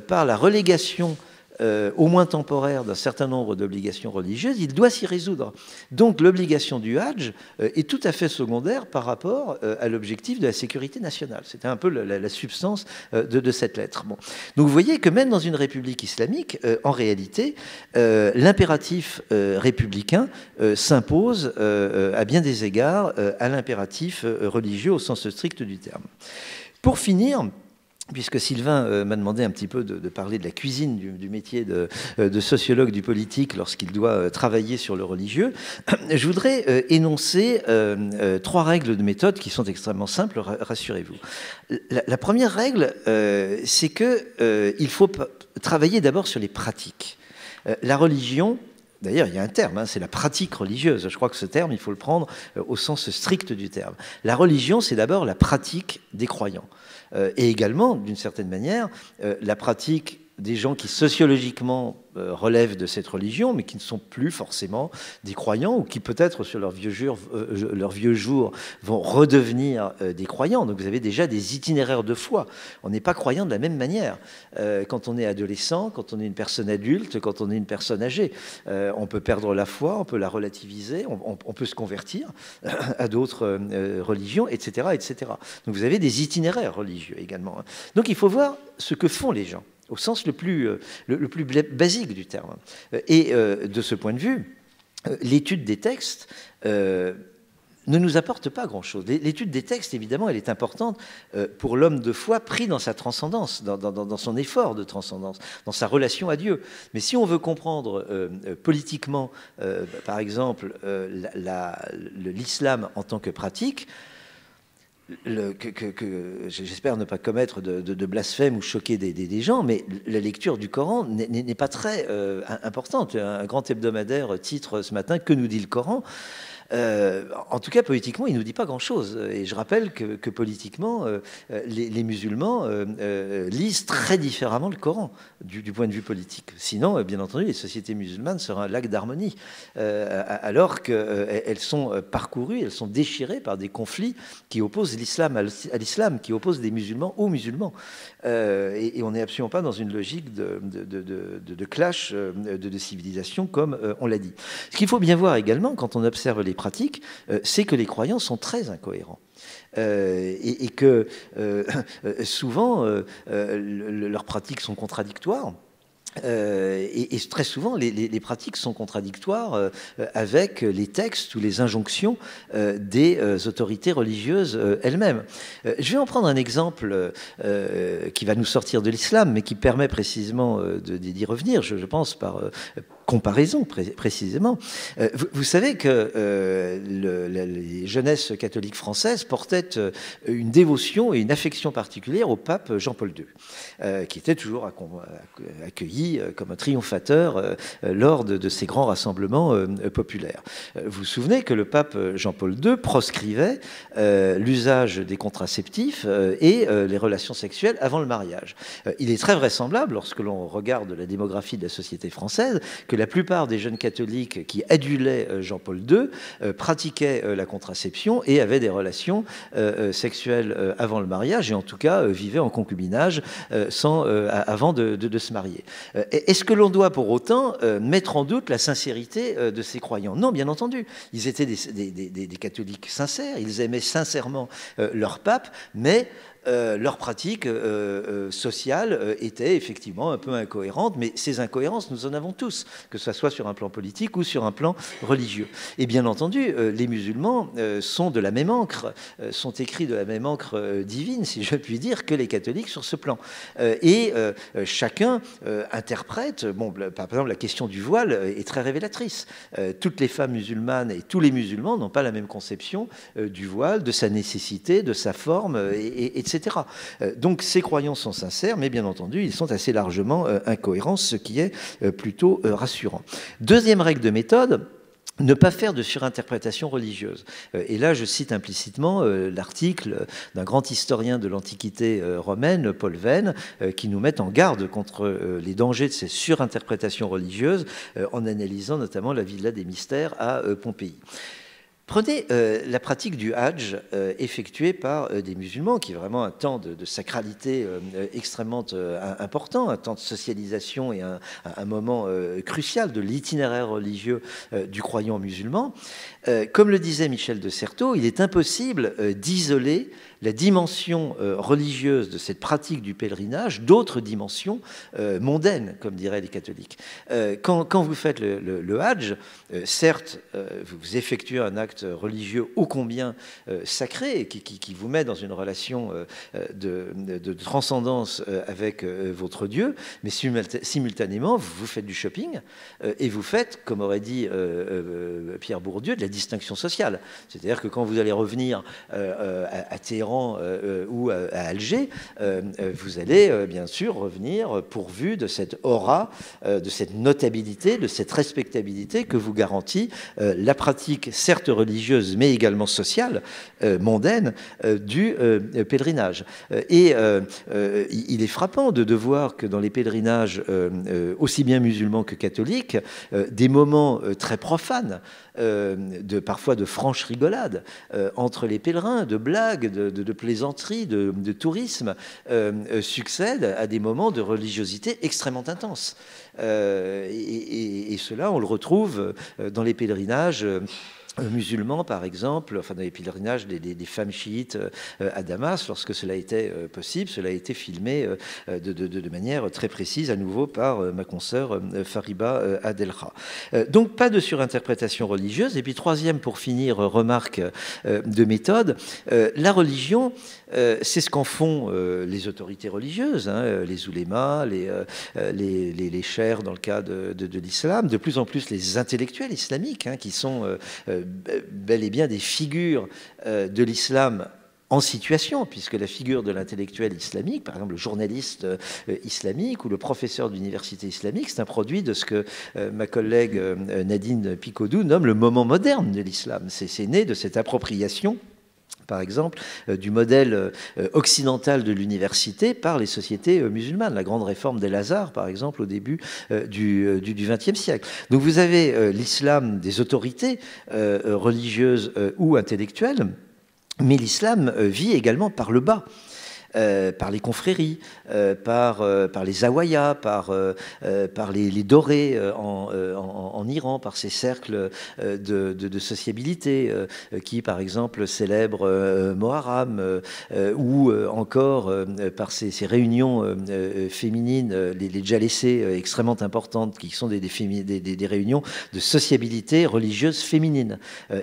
par la relégation au moins temporaire d'un certain nombre d'obligations religieuses, il doit s'y résoudre. Donc l'obligation du Hajj est tout à fait secondaire par rapport à l'objectif de la sécurité nationale. C'était un peu la substance de cette lettre. Bon. Donc vous voyez que même dans une république islamique, en réalité, l'impératif républicain s'impose à bien des égards à l'impératif religieux au sens strict du terme. Pour finir, puisque Sylvain m'a demandé un petit peu de parler de la cuisine du métier de sociologue du politique lorsqu'il doit travailler sur le religieux, je voudrais énoncer 3 règles de méthode qui sont extrêmement simples, rassurez-vous. La première règle, c'est qu'il faut travailler d'abord sur les pratiques. La religion, d'ailleurs, il y a un terme, hein, c'est la pratique religieuse. Je crois que ce terme, il faut le prendre au sens strict du terme. La religion, c'est d'abord la pratique des croyants. Et également, d'une certaine manière, la pratique des gens qui sociologiquement relèvent de cette religion, mais qui ne sont plus forcément des croyants, ou qui peut-être sur leurs vieux jours vont redevenir des croyants. Donc vous avez déjà des itinéraires de foi. On n'est pas croyant de la même manière quand on est adolescent, quand on est une personne adulte, quand on est une personne âgée. On peut perdre la foi, on peut la relativiser, on peut se convertir à d'autres religions, etc., etc. Donc vous avez des itinéraires religieux également. Donc il faut voir ce que font les gens, au sens le plus basique du terme. Et de ce point de vue, l'étude des textes ne nous apporte pas grand-chose. L'étude des textes, évidemment, elle est importante pour l'homme de foi pris dans sa transcendance, dans son effort de transcendance, dans sa relation à Dieu. Mais si on veut comprendre politiquement, par exemple, l'islam en tant que pratique, j'espère ne pas commettre de blasphème ou choquer des gens, mais la lecture du Coran n'est pas très importante. Un grand hebdomadaire titre ce matin « Que nous dit le Coran ?» En tout cas, politiquement, il ne nous dit pas grand-chose. Et je rappelle que politiquement, les musulmans lisent très différemment le Coran du point de vue politique. Sinon, bien entendu, les sociétés musulmanes seraient un lac d'harmonie, alors qu'elles sont parcourues, elles sont déchirées par des conflits qui opposent l'islam à l'islam, qui opposent des musulmans aux musulmans. Et on n'est absolument pas dans une logique de clash de civilisation, comme on l'a dit. Ce qu'il faut bien voir également, quand on observe les pratiques, c'est que les croyants sont très incohérents. Et que souvent, leurs pratiques sont contradictoires. Et très souvent, les pratiques sont contradictoires avec les textes ou les injonctions des autorités religieuses elles-mêmes. Je vais en prendre un exemple qui va nous sortir de l'islam, mais qui permet précisément d'y revenir, je pense, par comparaison précisément. Vous savez que les jeunesses catholiques françaises portaient une dévotion et une affection particulière au pape Jean-Paul II, qui était toujours accueilli comme un triomphateur lors de ces grands rassemblements populaires. Vous vous souvenez que le pape Jean-Paul II proscrivait l'usage des contraceptifs et les relations sexuelles avant le mariage. Il est très vraisemblable, lorsque l'on regarde la démographie de la société française, que la plupart des jeunes catholiques qui adulaient Jean-Paul II pratiquaient la contraception et avaient des relations sexuelles avant le mariage, et en tout cas vivaient en concubinage avant de se marier. Est-ce que l'on doit pour autant mettre en doute la sincérité de ces croyants? Non, bien entendu. Ils étaient des catholiques sincères, ils aimaient sincèrement leur pape, mais leur pratique sociale était effectivement un peu incohérente, mais ces incohérences, nous en avons tous, que ce soit sur un plan politique ou sur un plan religieux. Et bien entendu, les musulmans sont de la même encre, sont écrits de la même encre divine, si je puis dire, que les catholiques sur ce plan. Et chacun interprète, par exemple, la question du voile est très révélatrice. Toutes les femmes musulmanes et tous les musulmans n'ont pas la même conception du voile, de sa nécessité, de sa forme, etc. Donc ces croyants sont sincères, mais bien entendu, ils sont assez largement incohérents, ce qui est plutôt rassurant. Deuxième règle de méthode, ne pas faire de surinterprétation religieuse. Et là, je cite implicitement l'article d'un grand historien de l'Antiquité romaine, Paul Venn, qui nous met en garde contre les dangers de ces surinterprétations religieuses, en analysant notamment la Villa des Mystères à Pompéi. Prenez la pratique du Hajj effectuée par des musulmans, qui est vraiment un temps de sacralité extrêmement important, un temps de socialisation et un moment crucial de l'itinéraire religieux du croyant musulman. Comme le disait Michel de Certeau, il est impossible d'isoler la dimension religieuse de cette pratique du pèlerinage d'autres dimensions mondaines, comme diraient les catholiques. Quand vous faites le Hajj, certes, vous effectuez un acte religieux ô combien sacré, qui vous met dans une relation de transcendance avec votre Dieu, mais simultanément, vous faites du shopping et vous faites, comme aurait dit Pierre Bourdieu, de la distinction sociale. C'est-à-dire que quand vous allez revenir à Téhéran Oran ou à Alger, vous allez bien sûr revenir pourvu de cette aura, de cette notabilité, de cette respectabilité que vous garantit la pratique, certes religieuse, mais également sociale, mondaine, du pèlerinage. Et il est frappant de voir que dans les pèlerinages, aussi bien musulmans que catholiques, des moments très profanes, parfois de franche rigolade entre les pèlerins, de blagues, de plaisanteries, de tourisme, succèdent à des moments de religiosité extrêmement intenses. Et cela, on le retrouve dans les pèlerinages musulmans, par exemple, enfin dans les pèlerinages des femmes chiites à Damas, lorsque cela était possible, cela a été filmé de manière très précise, à nouveau par ma consoeur Fariba Adelkha. Donc pas de surinterprétation religieuse. Et puis troisième, pour finir, remarque de méthode, la religion, c'est ce qu'en font les autorités religieuses, hein, les oulémas, les cheikhs dans le cas de l'islam, de plus en plus les intellectuels islamiques, hein, qui sont bel et bien des figures de l'islam en situation, puisque la figure de l'intellectuel islamique, par exemple le journaliste islamique ou le professeur d'université islamique, c'est un produit de ce que ma collègue Nadine Picodou nomme le moment moderne de l'islam. C'est né de cette appropriation, par exemple, du modèle occidental de l'université par les sociétés musulmanes. La grande réforme d'El-Azhar, par exemple, au début du XXe siècle. Donc vous avez l'islam des autorités religieuses ou intellectuelles, mais l'islam vit également par le bas. Par les confréries, par les awayas, par les dorés en Iran, par ces cercles de sociabilité qui, par exemple, célèbrent Moharram, ou encore par ces réunions féminines, les jalessés extrêmement importantes, qui sont des réunions de sociabilité religieuse féminine.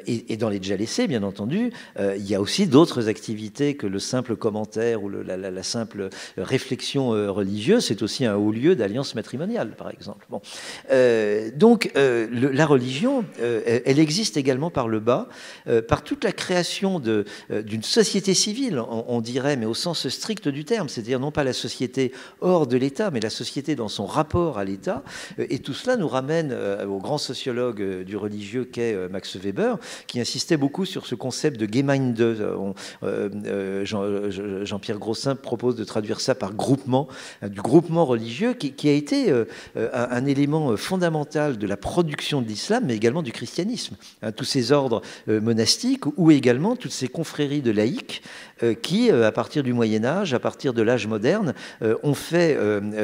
Et dans les jalessés, bien entendu, il y a aussi d'autres activités que le simple commentaire ou la simple réflexion religieuse. C'est aussi un haut lieu d'alliance matrimoniale, par exemple. Bon. Donc, la religion, elle existe également par le bas, par toute la création d'une société civile, on dirait, mais au sens strict du terme, c'est-à-dire non pas la société hors de l'État, mais la société dans son rapport à l'État. Et tout cela nous ramène au grand sociologue du religieux qu'est Max Weber, qui insistait beaucoup sur ce concept de Gemeinde. Jean-Pierre Grossin propose de traduire ça par groupement, du groupement religieux qui a été un élément fondamental de la production de l'islam, mais également du christianisme. Tous ces ordres monastiques ou également toutes ces confréries de laïcs qui, à partir du Moyen-Âge, à partir de l'âge moderne, ont fait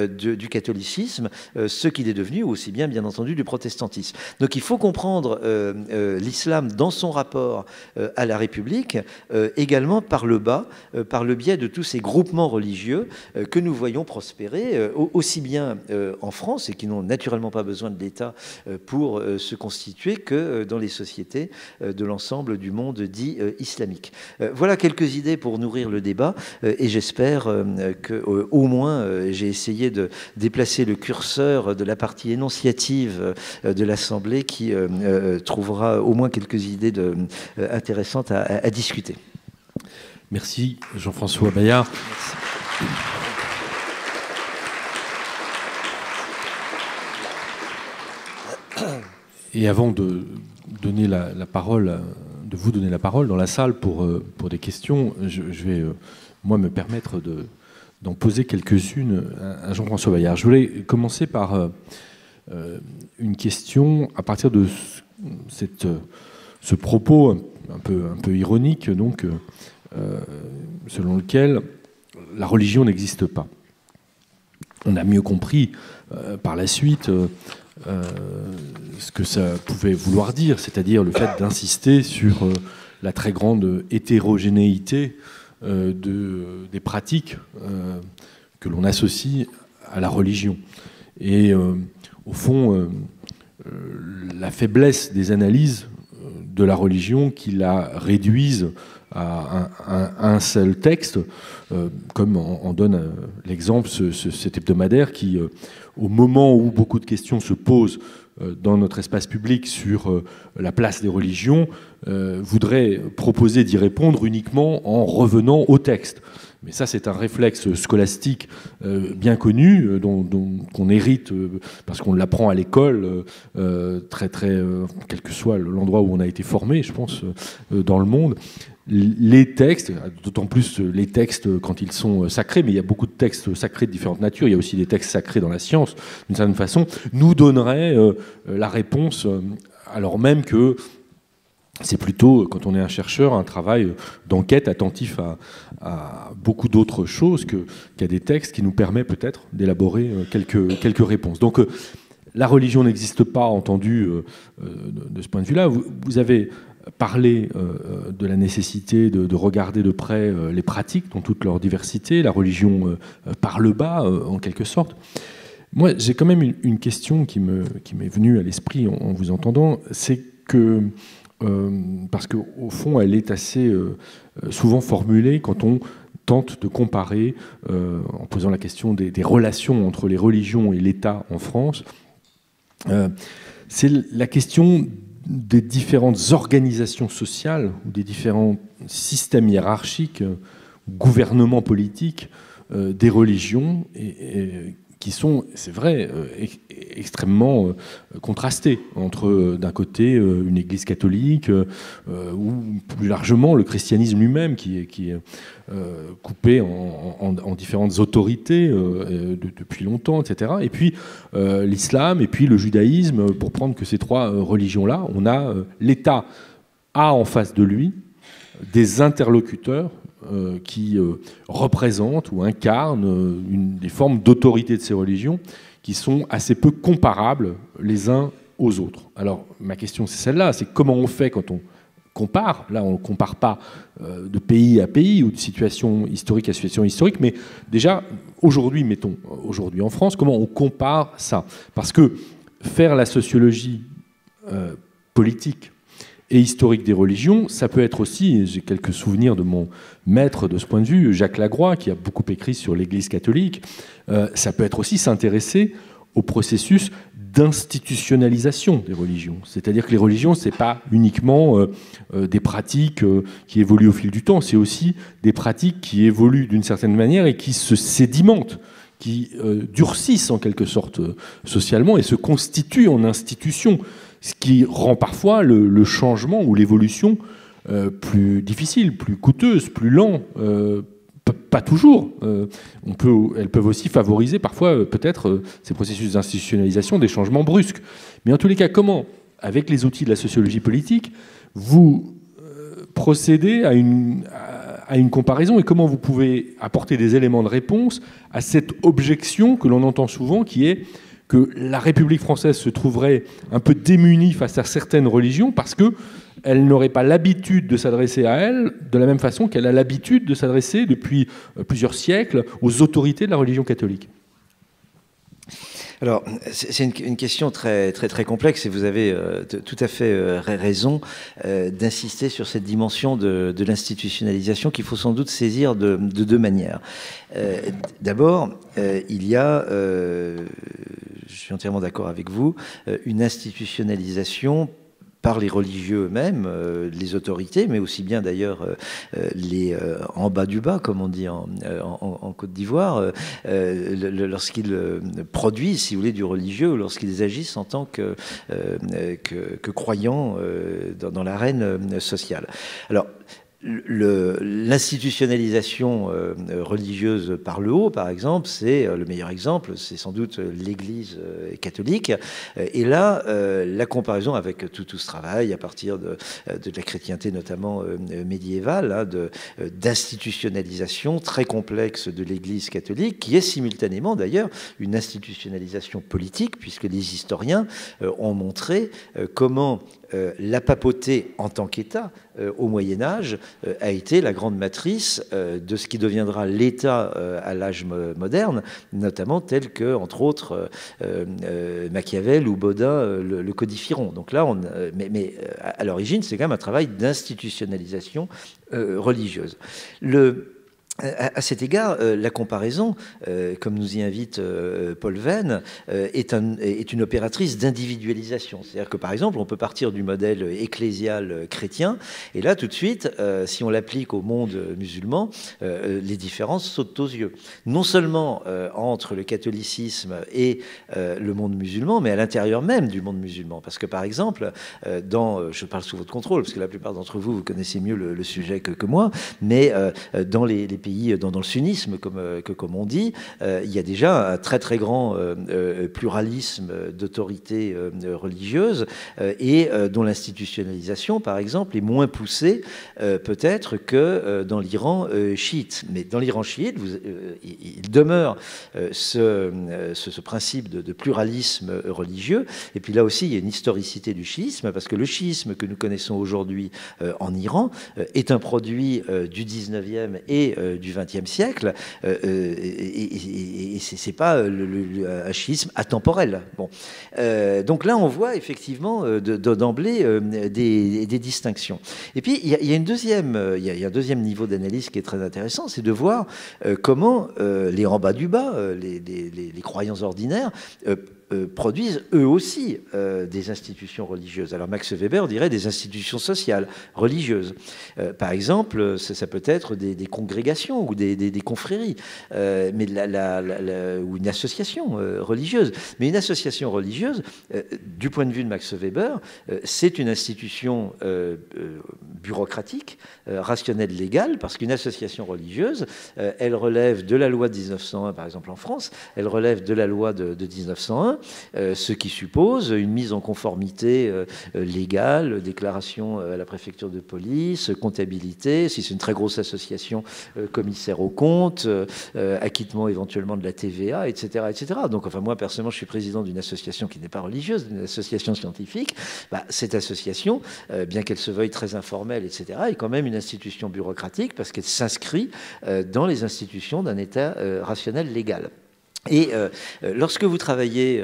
du catholicisme ce qu'il est devenu, aussi bien entendu du protestantisme. Donc il faut comprendre l'islam dans son rapport à la République, également par le bas, par le biais de tous ces groupements religieux que nous voyons prospérer, aussi bien en France, et qui n'ont naturellement pas besoin de l'État pour se constituer, que dans les sociétés de l'ensemble du monde dit islamique. Voilà quelques idées pour nourrir le débat, et j'espère que au moins j'ai essayé de déplacer le curseur de la partie énonciative de l'Assemblée qui trouvera au moins quelques idées intéressantes à discuter. Merci Jean-François Bayard. Merci. Et avant de donner la parole, de vous donner la parole dans la salle pour des questions, je vais moi me permettre d'en poser quelques-unes à Jean-François Bayard. Je voulais commencer par une question à partir de ce propos un peu ironique, donc, selon lequel la religion n'existe pas. On a mieux compris par la suite ce que ça pouvait vouloir dire, c'est-à-dire le fait d'insister sur la très grande hétérogénéité des pratiques que l'on associe à la religion. Et au fond, la faiblesse des analyses de la religion qui la réduisent à un seul texte, comme en donne l'exemple cet hebdomadaire qui, au moment où beaucoup de questions se posent dans notre espace public sur la place des religions, voudrait proposer d'y répondre uniquement en revenant au texte. Mais ça, c'est un réflexe scolastique bien connu, qu'on hérite parce qu'on l'apprend à l'école, quel que soit l'endroit où on a été formé, je pense, dans le monde. Les textes, d'autant plus les textes quand ils sont sacrés, mais il y a beaucoup de textes sacrés de différentes natures, il y a aussi des textes sacrés dans la science, d'une certaine façon, nous donneraient la réponse, alors même que c'est plutôt, quand on est un chercheur, un travail d'enquête attentif à beaucoup d'autres choses qu'à des textes qui nous permet peut-être d'élaborer quelques réponses. Donc la religion n'existe pas, entendu de ce point de vue-là. Vous avez parlé de la nécessité de regarder de près les pratiques dans toute leur diversité, la religion par le bas, en quelque sorte. Moi, j'ai quand même une question qui m'est venue à l'esprit en vous entendant, c'est que parce qu'au fond, elle est assez souvent formulée quand on tente de comparer, en posant la question des relations entre les religions et l'État en France. C'est la question des différentes organisations sociales ou des différents systèmes hiérarchiques, gouvernements politiques des religions et qui sont, c'est vrai, extrêmement contrastés entre, d'un côté, une église catholique ou plus largement le christianisme lui-même qui est coupé en différentes autorités depuis longtemps, etc. Et puis l'islam et puis le judaïsme, pour prendre que ces trois religions-là, on a l'État a en face de lui des interlocuteurs qui représentent ou incarnent des formes d'autorité de ces religions qui sont assez peu comparables les uns aux autres. Alors ma question c'est celle-là, c'est comment on fait quand on compare. Là on ne compare pas de pays à pays ou de situation historique à situation historique, mais déjà aujourd'hui, mettons aujourd'hui en France, comment on compare ça? Parce que faire la sociologie politique et historique des religions, ça peut être aussi, j'ai quelques souvenirs de mon maître de ce point de vue, Jacques Lagroix, qui a beaucoup écrit sur l'Église catholique, ça peut être aussi s'intéresser au processus d'institutionnalisation des religions. C'est-à-dire que les religions, ce n'est pas uniquement des pratiques qui évoluent au fil du temps, c'est aussi des pratiques qui évoluent d'une certaine manière et qui se sédimentent, qui durcissent en quelque sorte socialement et se constituent en institutions. Ce qui rend parfois le changement ou l'évolution plus difficile, plus coûteuse, plus lent. Pas toujours. Elles peuvent aussi favoriser parfois peut-être ces processus d'institutionnalisation, des changements brusques. Mais en tous les cas, comment, avec les outils de la sociologie politique, vous procédez à une comparaison et comment vous pouvez apporter des éléments de réponse à cette objection que l'on entend souvent qui est que la République française se trouverait un peu démunie face à certaines religions parce qu'elle n'aurait pas l'habitude de s'adresser à elles de la même façon qu'elle a l'habitude de s'adresser depuis plusieurs siècles aux autorités de la religion catholique. Alors, c'est une question très complexe et vous avez tout à fait raison d'insister sur cette dimension de l'institutionnalisation qu'il faut sans doute saisir de deux manières. D'abord, il y a, je suis entièrement d'accord avec vous, une institutionnalisation par les religieux eux-mêmes, les autorités, mais aussi bien d'ailleurs les en bas du bas, comme on dit en Côte d'Ivoire, lorsqu'ils produisent, si vous voulez, du religieux, ou lorsqu'ils agissent en tant que croyants dans l'arène sociale. Alors, l'institutionnalisation religieuse par le haut, par exemple, c'est le meilleur exemple, c'est sans doute l'Église catholique. Et là, la comparaison avec tout ce travail, à partir de la chrétienté notamment médiévale, hein, d'institutionnalisation très complexe de l'Église catholique, qui est simultanément d'ailleurs une institutionnalisation politique, puisque les historiens ont montré comment la papauté en tant qu'État au Moyen-Âge a été la grande matrice de ce qui deviendra l'État à l'âge moderne, notamment tel que, entre autres, Machiavel ou Bodin le codifieront. Donc là, mais à l'origine, c'est quand même un travail d'institutionnalisation religieuse. À cet égard, la comparaison, comme nous y invite Paul Venn, est une opératrice d'individualisation. C'est-à-dire que, par exemple, on peut partir du modèle ecclésial chrétien, et là, tout de suite, si on l'applique au monde musulman, les différences sautent aux yeux. Non seulement entre le catholicisme et le monde musulman, mais à l'intérieur même du monde musulman. Parce que, par exemple, je parle sous votre contrôle, parce que la plupart d'entre vous, vous connaissez mieux le sujet que moi, mais dans les pays, dans le sunnisme, comme on dit, il y a déjà un très très grand pluralisme d'autorités religieuses et dont l'institutionnalisation, par exemple, est moins poussée peut-être que dans l'Iran chiite. Mais dans l'Iran chiite, il demeure ce principe de pluralisme religieux. Et puis là aussi, il y a une historicité du chiisme, parce que le chiisme que nous connaissons aujourd'hui en Iran est un produit du 19e et du XXe siècle, et c'est pas un schisme atemporel. Bon. Donc là, on voit effectivement d'emblée des distinctions. Et puis, il y a un deuxième niveau d'analyse qui est très intéressant, c'est de voir comment les en bas du bas, les croyants ordinaires, produisent eux aussi des institutions religieuses. Alors Max Weber dirait des institutions sociales, religieuses. Par exemple, ça peut être des congrégations ou des confréries, ou une association religieuse. Mais une association religieuse, du point de vue de Max Weber, c'est une institution bureaucratique, rationnelle, légale, parce qu'une association religieuse, elle relève de la loi de 1901, par exemple en France, elle relève de la loi de 1901, ce qui suppose une mise en conformité légale, déclaration à la préfecture de police, comptabilité, si c'est une très grosse association, commissaire aux comptes, acquittement éventuellement de la TVA, etc., etc. Donc, enfin, moi, personnellement, je suis président d'une association qui n'est pas religieuse, d'une association scientifique. Cette association, bien qu'elle se veuille très informelle, etc., est quand même une institution bureaucratique parce qu'elle s'inscrit dans les institutions d'un État rationnel légal. Et lorsque vous travaillez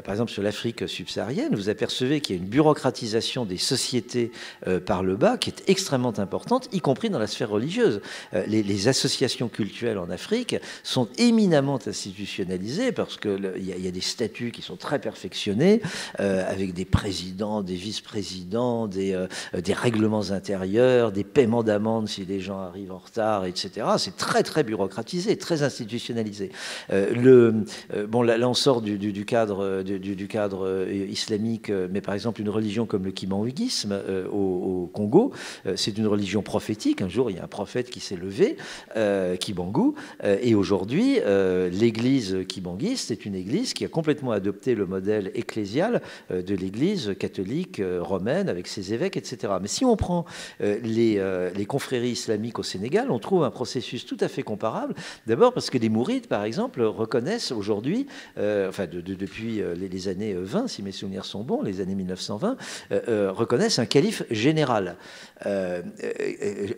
par exemple sur l'Afrique subsaharienne, vous apercevez qu'il y a une bureaucratisation des sociétés par le bas qui est extrêmement importante, y compris dans la sphère religieuse. Les associations cultuelles en Afrique sont éminemment institutionnalisées parce qu'il y a des statuts qui sont très perfectionnés, avec des présidents, des vice-présidents, des règlements intérieurs, des paiements d'amende si les gens arrivent en retard, etc. C'est très très bureaucratisé, très institutionnalisé. Bon, là, on sort du cadre islamique, mais par exemple une religion comme le kimbanguisme au Congo, c'est une religion prophétique. Un jour, il y a un prophète qui s'est levé, Kimbangu, et aujourd'hui, l'église kimbanguiste est une église qui a complètement adopté le modèle ecclésial de l'église catholique romaine avec ses évêques, etc. Mais si on prend les confréries islamiques au Sénégal, on trouve un processus tout à fait comparable. D'abord parce que les mourides, par exemple, reconnaissent aujourd'hui, depuis les années 20, si mes souvenirs sont bons, les années 1920, reconnaissent un calife général.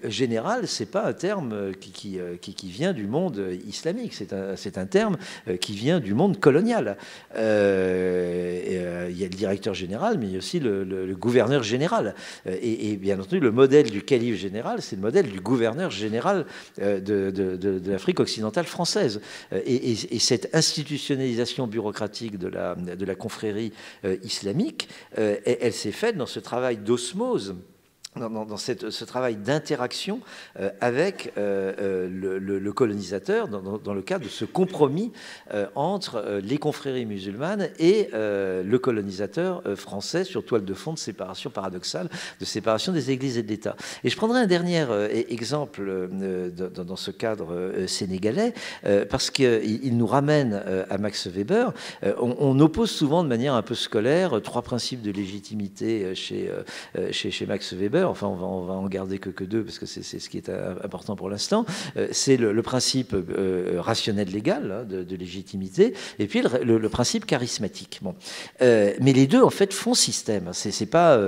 Général, c'est pas un terme qui vient du monde islamique, c'est un terme qui vient du monde colonial. Il y a le directeur général, mais il y a aussi le gouverneur général. Et bien entendu, le modèle du calife général, c'est le modèle du gouverneur général de l'Afrique occidentale française. Et cette institutionnalisation bureaucratique de la confrérie islamique, elle s'est faite dans ce travail d'osmose, dans ce travail d'interaction avec le colonisateur, dans le cadre de ce compromis entre les confréries musulmanes et le colonisateur français sur toile de fond de séparation paradoxale, de séparation des églises et de l'État. Et je prendrai un dernier exemple dans ce cadre sénégalais, parce qu'il nous ramène à Max Weber. On oppose souvent de manière un peu scolaire trois principes de légitimité chez Max Weber. l'heure, enfin on va en garder que deux parce que c'est ce qui est important pour l'instant, c'est le principe rationnel légal hein, de légitimité, et puis le principe charismatique. Bon. Mais les deux en fait font système, c'est pas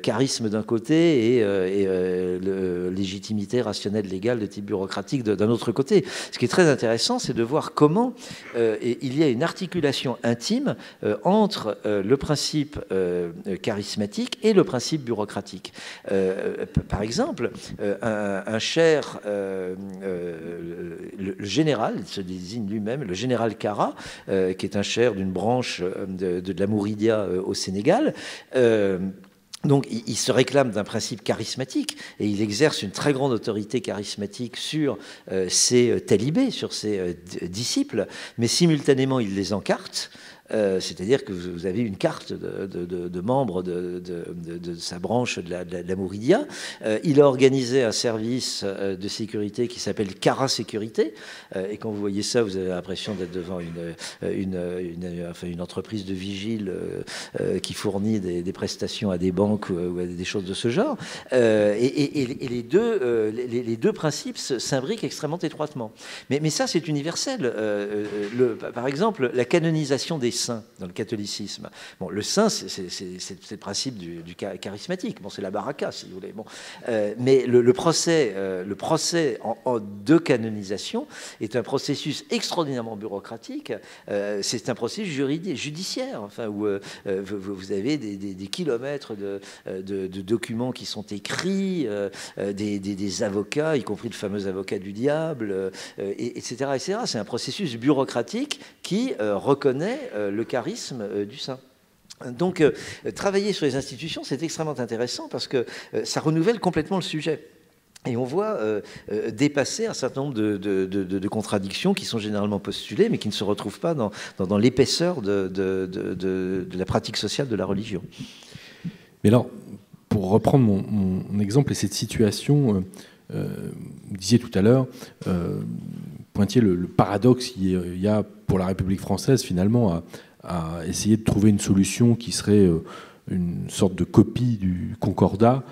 charisme d'un côté et légitimité rationnelle légale de type bureaucratique d'un autre côté. Ce qui est très intéressant, c'est de voir comment il y a une articulation intime entre le principe charismatique et le principe bureaucratique. Par exemple, un cher, le général, il se désigne lui-même, le général Kara, qui est un cher d'une branche de la Mouridia au Sénégal, donc, il se réclame d'un principe charismatique et il exerce une très grande autorité charismatique sur ses talibés, sur ses disciples, mais simultanément, il les encarte. C'est-à-dire que vous avez une carte de membres de sa branche de la Mouridia. Il a organisé un service de sécurité qui s'appelle Kara Sécurité. Et quand vous voyez ça, vous avez l'impression d'être devant une entreprise de vigile qui fournit des prestations à des banques ou à des choses de ce genre. Et les deux principes s'imbriquent extrêmement étroitement. Mais ça, c'est universel. Par exemple, la canonisation des saint dans le catholicisme. Bon, le saint, c'est le principe du charismatique. Bon, c'est la baraka, si vous voulez. Bon, mais le procès de canonisation est un processus extraordinairement bureaucratique. C'est un processus judiciaire, enfin, où vous avez des kilomètres de documents qui sont écrits, des avocats, y compris le fameux avocat du diable, etc., etc. C'est un processus bureaucratique qui reconnaît le charisme du saint. Donc, travailler sur les institutions, c'est extrêmement intéressant parce que ça renouvelle complètement le sujet. Et on voit dépasser un certain nombre de contradictions qui sont généralement postulées, mais qui ne se retrouvent pas dans l'épaisseur de la pratique sociale de la religion. Mais alors, pour reprendre mon exemple et cette situation, vous disiez tout à l'heure, pointiez le paradoxe qu'il y a pour la République française, finalement, à essayer de trouver une solution qui serait une sorte de copie du Concordat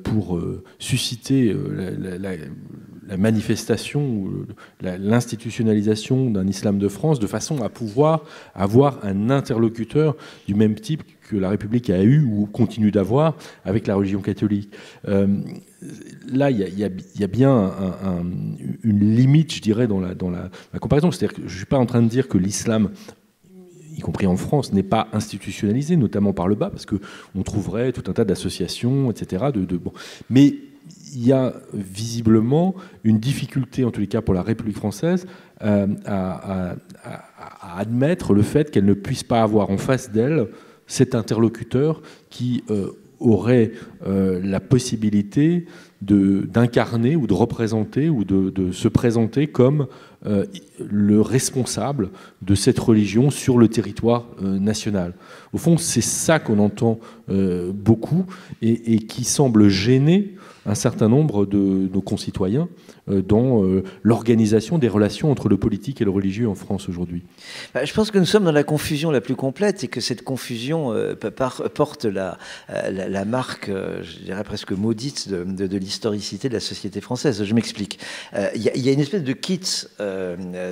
pour susciter la manifestation ou l'institutionnalisation d'un islam de France de façon à pouvoir avoir un interlocuteur du même type que la République a eu ou continue d'avoir avec la religion catholique. Là, il y a bien une limite, je dirais, dans la comparaison. C'est-à-dire que je ne suis pas en train de dire que l'islam, y compris en France, n'est pas institutionnalisé, notamment par le bas, parce qu'on trouverait tout un tas d'associations, etc. Bon. Mais il y a visiblement une difficulté, en tous les cas pour la République française, à admettre le fait qu'elle ne puisse pas avoir en face d'elle cet interlocuteur qui aurait la possibilité d'incarner ou de représenter ou de se présenter comme le responsable de cette religion sur le territoire national. Au fond, c'est ça qu'on entend beaucoup et qui semble gêner un certain nombre de nos concitoyens dans l'organisation des relations entre le politique et le religieux en France aujourd'hui. Je pense que nous sommes dans la confusion la plus complète et que cette confusion porte la marque, je dirais presque maudite, de l'historicité de la société française. Je m'explique. Il y a une espèce de kit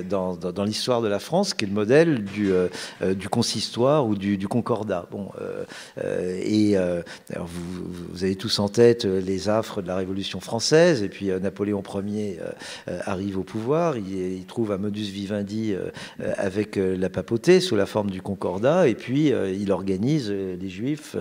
dans l'histoire de la France qui est le modèle du consistoire ou du concordat. Bon, alors vous avez tous en tête les affres de la Révolution française, et puis Napoléon Ier arrive au pouvoir, il trouve un modus vivendi avec la papauté sous la forme du concordat, et puis il organise les juifs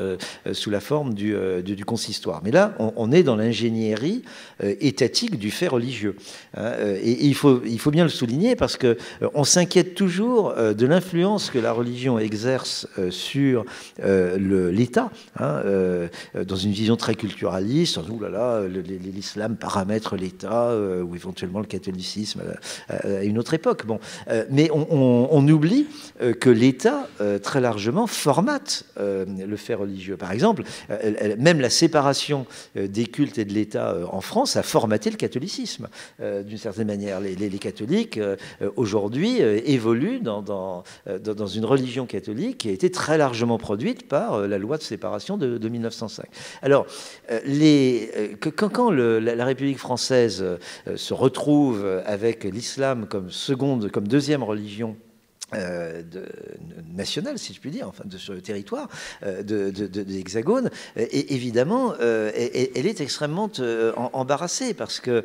sous la forme du consistoire. Mais là, on est dans l'ingénierie étatique du fait religieux. Et il faut bien le souligner parce qu'on s'inquiète toujours de l'influence que la religion exerce sur l'État, dans une vision très culturaliste. Ouh là là, l'État, l'islam paramètre l'État, ou éventuellement le catholicisme à une autre époque. Bon, mais on oublie que l'État, très largement, formate le fait religieux. Par exemple, même la séparation des cultes et de l'État en France a formaté le catholicisme, d'une certaine manière. Les catholiques, aujourd'hui, évoluent dans une religion catholique qui a été très largement produite par la loi de séparation de 1905. Alors, quand la République française se retrouve avec l'islam comme deuxième religion nationale, si je puis dire, enfin sur le territoire de l'Hexagone, et évidemment, elle est extrêmement embarrassée parce que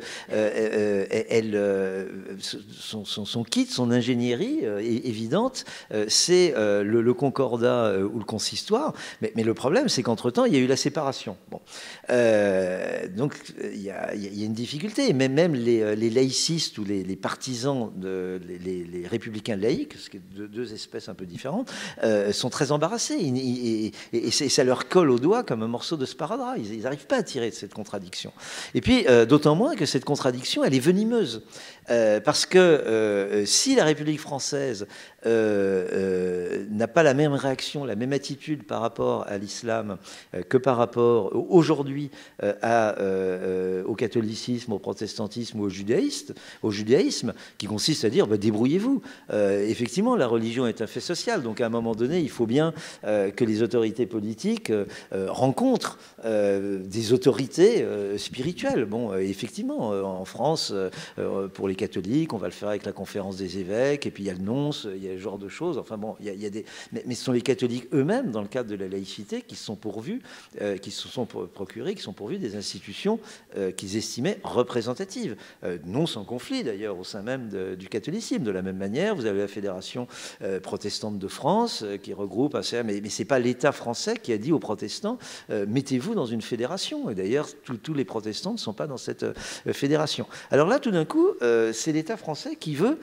son kit, son ingénierie évidente, c'est le concordat ou le consistoire. Mais le problème, c'est qu'entre-temps, il y a eu la séparation. Bon. Donc, il y a une difficulté. Même les laïcistes ou les partisans, les républicains laïcs, deux espèces un peu différentes, sont très embarrassés. Et ça leur colle au doigt comme un morceau de sparadrap. Ils n'arrivent pas à tirer de cette contradiction. Et puis, d'autant moins que cette contradiction, elle est venimeuse. Parce que si la République française n'a pas la même réaction, la même attitude par rapport à l'islam que par rapport aujourd'hui au catholicisme, au protestantisme ou au judaïsme, qui consiste à dire débrouillez-vous. Effectivement, la religion est un fait social, donc à un moment donné, il faut bien que les autorités politiques rencontrent des autorités spirituelles. Bon, effectivement, en France, pour les catholiques, on va le faire avec la conférence des évêques, et puis il y a le nonce, il y a ce genre de choses. Enfin bon, il y a des... Mais ce sont les catholiques eux-mêmes, dans le cadre de la laïcité, qui se sont pourvus, qui se sont procurés, qui sont pourvus des institutions qu'ils estimaient représentatives. Non sans conflit, d'ailleurs, au sein même du catholicisme. De la même manière, vous avez la Fédération protestante de France, qui regroupe... Mais c'est pas l'État français qui a dit aux protestants, mettez-vous dans une fédération. Et d'ailleurs, tous les protestants ne sont pas dans cette fédération. Alors là, tout d'un coup, c'est l'État français qui veut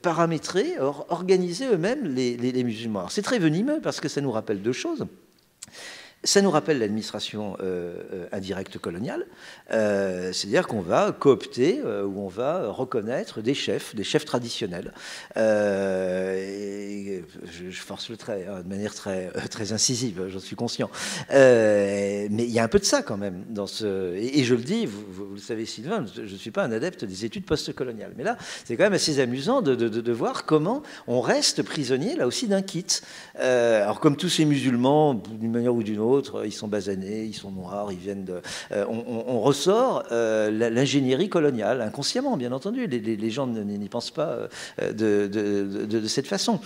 paramétrer, organiser eux-mêmes les musulmans. C'est très venimeux parce que ça nous rappelle deux choses. Ça nous rappelle l'administration indirecte coloniale, c'est-à-dire qu'on va coopter ou on va reconnaître des chefs traditionnels. Je force le trait de manière très incisive, j'en suis conscient. Mais il y a un peu de ça quand même dans ce. Et je le dis, vous le savez, Sylvain, je ne suis pas un adepte des études post-coloniales. Mais là, c'est quand même assez amusant de voir comment on reste prisonnier là aussi d'un kit. Alors comme tous ces musulmans, d'une manière ou d'une autre, ils sont basanés, ils sont noirs, ils viennent de... on ressort l'ingénierie coloniale, inconsciemment, bien entendu. Les gens n'y pensent pas de cette façon.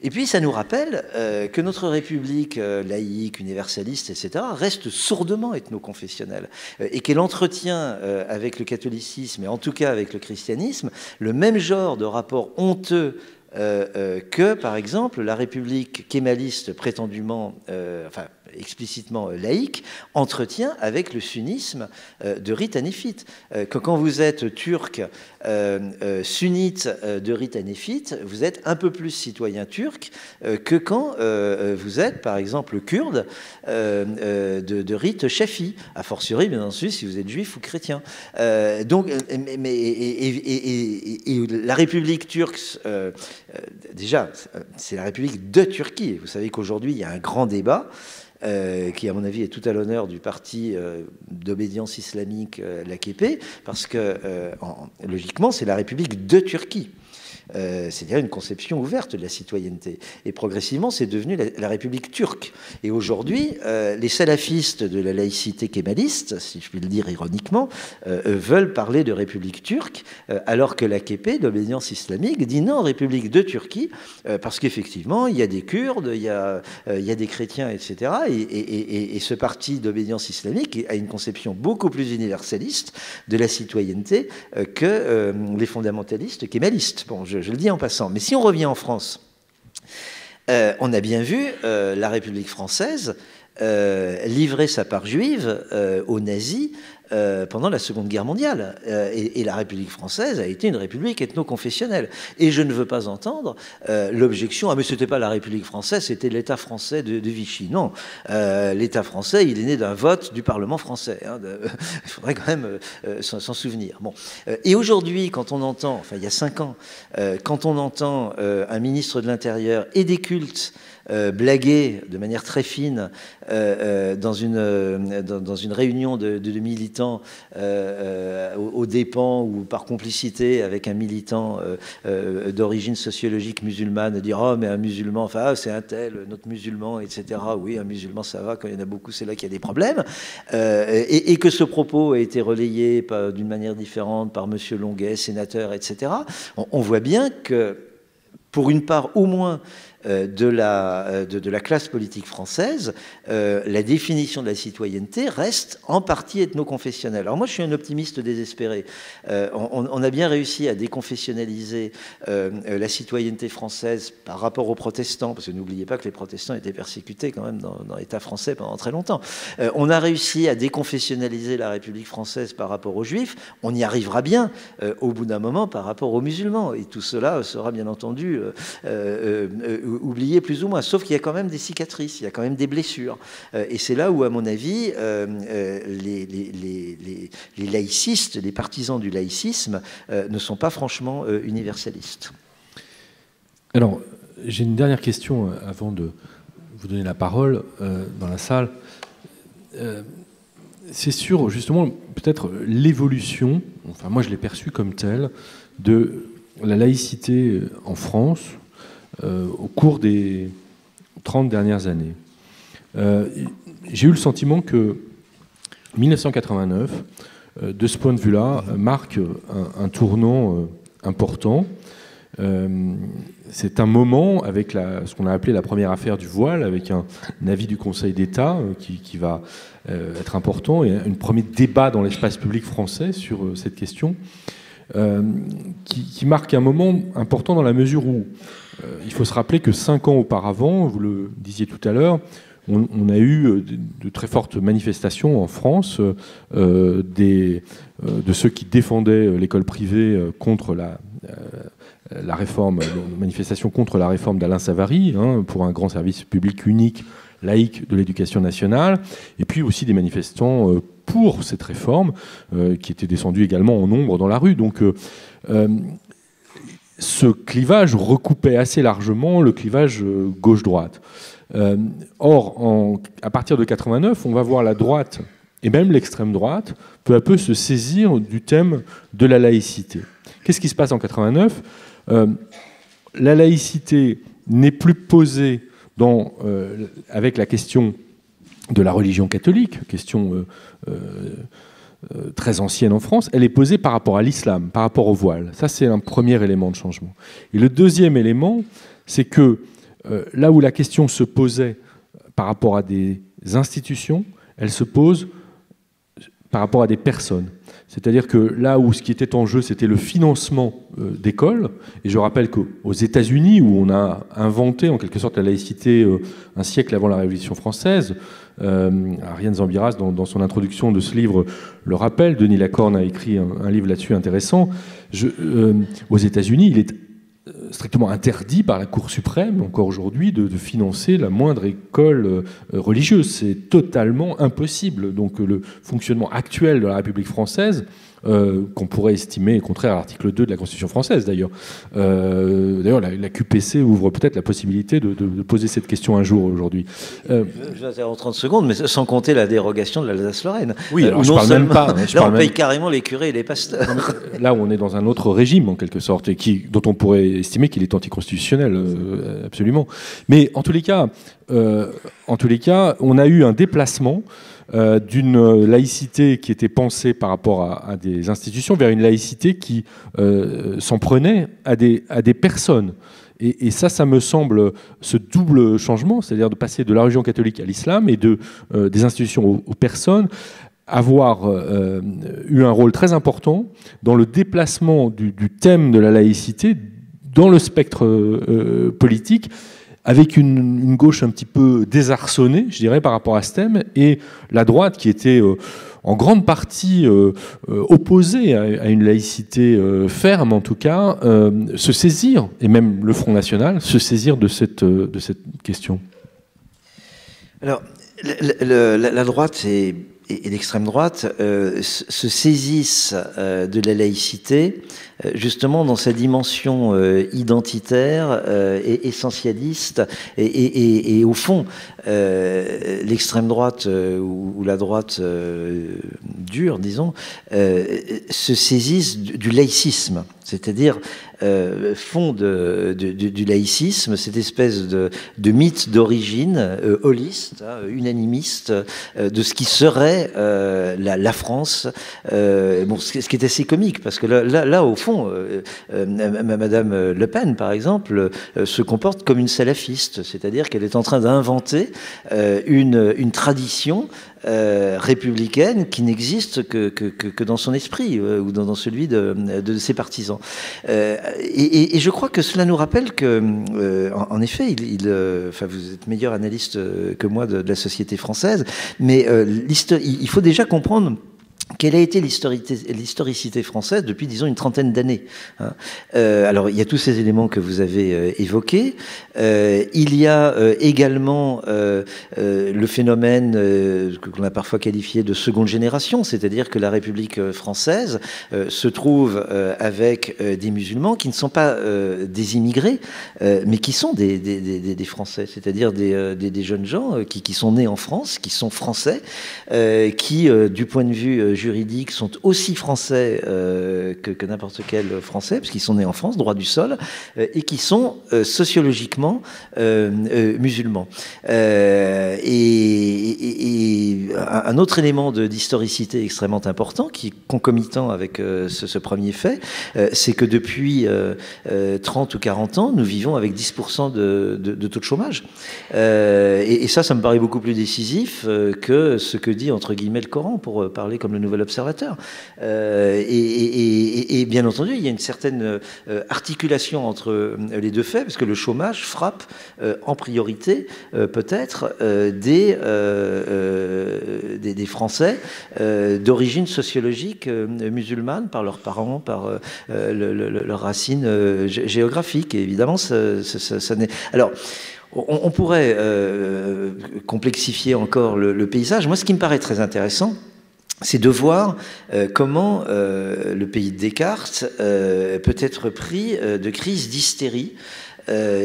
Et puis, ça nous rappelle que notre République laïque, universaliste, etc., reste sourdement ethno-confessionnelle et qu'elle entretient avec le catholicisme, et en tout cas avec le christianisme, le même genre de rapport honteux que, par exemple, la République kémaliste prétendument, explicitement laïque, entretient avec le sunnisme de rite hanéfite. Quand vous êtes turc sunnite de rite hanéfite, vous êtes un peu plus citoyen turc que quand vous êtes, par exemple, kurde de rite chafi, a fortiori, bien entendu, si vous êtes juif ou chrétien. Donc, la République turque, déjà, c'est la République de Turquie. Vous savez qu'aujourd'hui, il y a un grand débat qui, à mon avis, est tout à l'honneur du parti d'obédience islamique, l'AKP, parce que, logiquement, c'est la République de Turquie. C'est-à-dire une conception ouverte de la citoyenneté. Et progressivement, c'est devenu la République turque. Et aujourd'hui, les salafistes de la laïcité kémaliste, si je puis le dire ironiquement, veulent parler de République turque, alors que l'AKP, d'obédience islamique, dit non, République de Turquie, parce qu'effectivement, il y a des Kurdes, il y a des chrétiens, etc. Et ce parti d'obédience islamique a une conception beaucoup plus universaliste de la citoyenneté que les fondamentalistes kémalistes. Bon, je le dis en passant. Mais si on revient en France, on a bien vu la République française livrer sa part juive aux nazis pendant la Seconde Guerre mondiale. Et la République française a été une république ethno-confessionnelle. Et je ne veux pas entendre l'objection « Ah, mais c'était pas la République française, c'était l'État français de Vichy ». Non, l'État français, il est né d'un vote du Parlement français. Hein, il faudrait quand même s'en souvenir. Bon. Et aujourd'hui, quand on entend, enfin il y a 5 ans, quand on entend un ministre de l'Intérieur et des cultes blaguer de manière très fine dans une réunion de militants aux dépens ou par complicité avec un militant d'origine sociologique musulmane, dire « Oh, mais un musulman, enfin, c'est un tel, notre musulman, etc. » Oui, un musulman, ça va, quand il y en a beaucoup, c'est là qu'il y a des problèmes. Et que ce propos a été relayé d'une manière différente par M. Longuet, sénateur, etc. On voit bien que, pour une part au moins, de la classe politique française, la définition de la citoyenneté reste en partie ethno-confessionnelle. Alors moi, je suis un optimiste désespéré. On a bien réussi à déconfessionnaliser la citoyenneté française par rapport aux protestants, parce que n'oubliez pas que les protestants étaient persécutés quand même dans l'État français pendant très longtemps. On a réussi à déconfessionnaliser la République française par rapport aux juifs. On y arrivera bien au bout d'un moment par rapport aux musulmans. Et tout cela sera bien entendu oublié plus ou moins, sauf qu'il y a quand même des cicatrices, il y a quand même des blessures. Et c'est là où, à mon avis, les laïcistes, les partisans du laïcisme ne sont pas franchement universalistes. Alors, j'ai une dernière question avant de vous donner la parole dans la salle. C'est sur, justement, peut-être l'évolution, enfin moi je l'ai perçue comme telle, de la laïcité en France au cours des 30 dernières années. J'ai eu le sentiment que 1989, de ce point de vue-là, marque un tournant important. C'est un moment avec ce qu'on a appelé la première affaire du voile, avec un avis du Conseil d'État qui va être important, et un premier débat dans l'espace public français sur cette question, qui marque un moment important dans la mesure où il faut se rappeler que 5 ans auparavant, vous le disiez tout à l'heure, on a eu de très fortes manifestations en France de ceux qui défendaient l'école privée contre la réforme, manifestation contre la réforme d'Alain Savary, pour un grand service public unique, laïque de l'éducation nationale, et puis aussi des manifestants pour cette réforme, qui étaient descendus également en nombre dans la rue. Donc ce clivage recoupait assez largement le clivage gauche-droite. Or, à partir de 89, on va voir la droite, et même l'extrême droite, peu à peu se saisir du thème de la laïcité. Qu'est-ce qui se passe en 89 ? La laïcité n'est plus posée avec la question de la religion catholique, question très ancienne en France, elle est posée par rapport à l'islam, par rapport au voile. Ça, c'est un premier élément de changement. Et le deuxième élément, c'est que là où la question se posait par rapport à des institutions, elle se pose par rapport à des personnes. C'est-à-dire que là où ce qui était en jeu, c'était le financement d'écoles, et je rappelle qu'aux États-Unis, où on a inventé en quelque sorte la laïcité un siècle avant la Révolution française, Ariane Zambiras, dans son introduction de ce livre, le rappelle, Denis Lacorne a écrit un livre là-dessus intéressant. Aux États-Unis, il est strictement interdit par la Cour suprême, encore aujourd'hui, de financer la moindre école religieuse. C'est totalement impossible. Donc le fonctionnement actuel de la République française, qu'on pourrait estimer contraire à l'article 2 de la Constitution française, d'ailleurs. D'ailleurs, la QPC ouvre peut-être la possibilité de poser cette question un jour aujourd'hui. Je vais interrompre 30 secondes, mais sans compter la dérogation de l'Alsace-Lorraine. Oui, alors je parle même pas. Là, on paye carrément les curés et les pasteurs. Là, on est dans un autre régime, en quelque sorte, et dont on pourrait estimer qu'il est anticonstitutionnel, absolument. Mais en tous les cas, on a eu un déplacement d'une laïcité qui était pensée par rapport à des institutions vers une laïcité qui s'en prenait à des personnes. Et ça me semble, ce double changement, c'est-à-dire de passer de la religion catholique à l'islam et des institutions aux personnes, avoir eu un rôle très important dans le déplacement du thème de la laïcité dans le spectre politique, avec une gauche un petit peu désarçonnée, je dirais, par rapport à ce thème, et la droite qui était en grande partie opposés à une laïcité ferme, en tout cas, se saisir, et même le Front National, se saisir de cette question? Alors, la droite et l'extrême droite se saisissent de la laïcité justement dans sa dimension identitaire et essentialiste et au fond l'extrême droite ou la droite dure, disons, se saisissent du laïcisme, c'est-à-dire font du laïcisme cette espèce de mythe d'origine holiste, unanimiste, de ce qui serait la France. Bon, ce qui est assez comique, parce que là au fond, Madame Le Pen, par exemple, se comporte comme une salafiste, c'est-à-dire qu'elle est en train d'inventer une tradition républicaine qui n'existe que dans son esprit ou dans celui de ses partisans. Et je crois que cela nous rappelle que, en effet, enfin, vous êtes meilleur analyste que moi de la société française, mais il faut déjà comprendre quelle a été l'historicité française depuis, disons, une trentaine d'années. Alors, il y a tous ces éléments que vous avez évoqués. Il y a également le phénomène que l'on a parfois qualifié de seconde génération, c'est-à-dire que la République française se trouve avec des musulmans qui ne sont pas des immigrés, mais qui sont des Français, c'est-à-dire des jeunes gens qui sont nés en France, qui sont français, qui, du point de vue juridiques sont aussi français que n'importe quel français, parce qu'ils sont nés en France, droit du sol, et qui sont sociologiquement musulmans. Et un autre élément d'historicité extrêmement important, qui est concomitant avec ce premier fait, c'est que depuis 30 ou 40 ans, nous vivons avec 10% de taux de chômage. Et ça me paraît beaucoup plus décisif que ce que dit, entre guillemets, le Coran, pour parler comme le Nouvel Observateur. Et bien entendu, il y a une certaine articulation entre les deux faits, parce que le chômage frappe en priorité, peut-être, des Français d'origine sociologique musulmane, par leurs parents, par leurs racines géographiques. Et évidemment, ça n'est... Alors, on pourrait complexifier encore le paysage. Moi, ce qui me paraît très intéressant, c'est de voir comment le pays de Descartes peut être pris de crise d'hystérie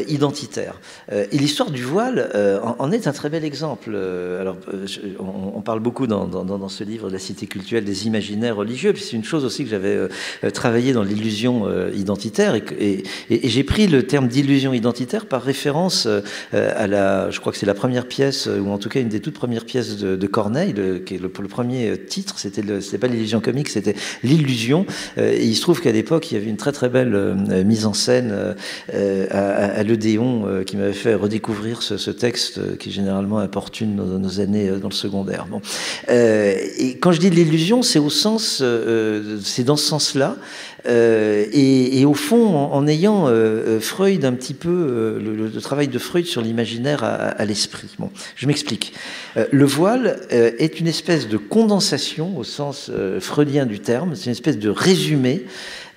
identitaire. Et l'histoire du voile en est un très bel exemple. Alors, on parle beaucoup dans ce livre de la cité cultuelle des imaginaires religieux, puis c'est une chose aussi que j'avais travaillé dans l'illusion identitaire, et j'ai pris le terme d'illusion identitaire par référence je crois que c'est la première pièce, ou en tout cas une des toutes premières pièces de Corneille, qui est le premier titre, c'était pas l'illusion comique, c'était l'illusion. Et il se trouve qu'à l'époque, il y avait une très très belle mise en scène à l'Odéon qui m'avait fait redécouvrir ce texte qui généralement importune nos années dans le secondaire. Bon. Et quand je dis l'illusion, c'est c'est dans ce sens-là. Et au fond, en ayant Freud un petit peu, le travail de Freud sur l'imaginaire à l'esprit. Bon, je m'explique. Le voile est une espèce de condensation, au sens freudien du terme, c'est une espèce de résumé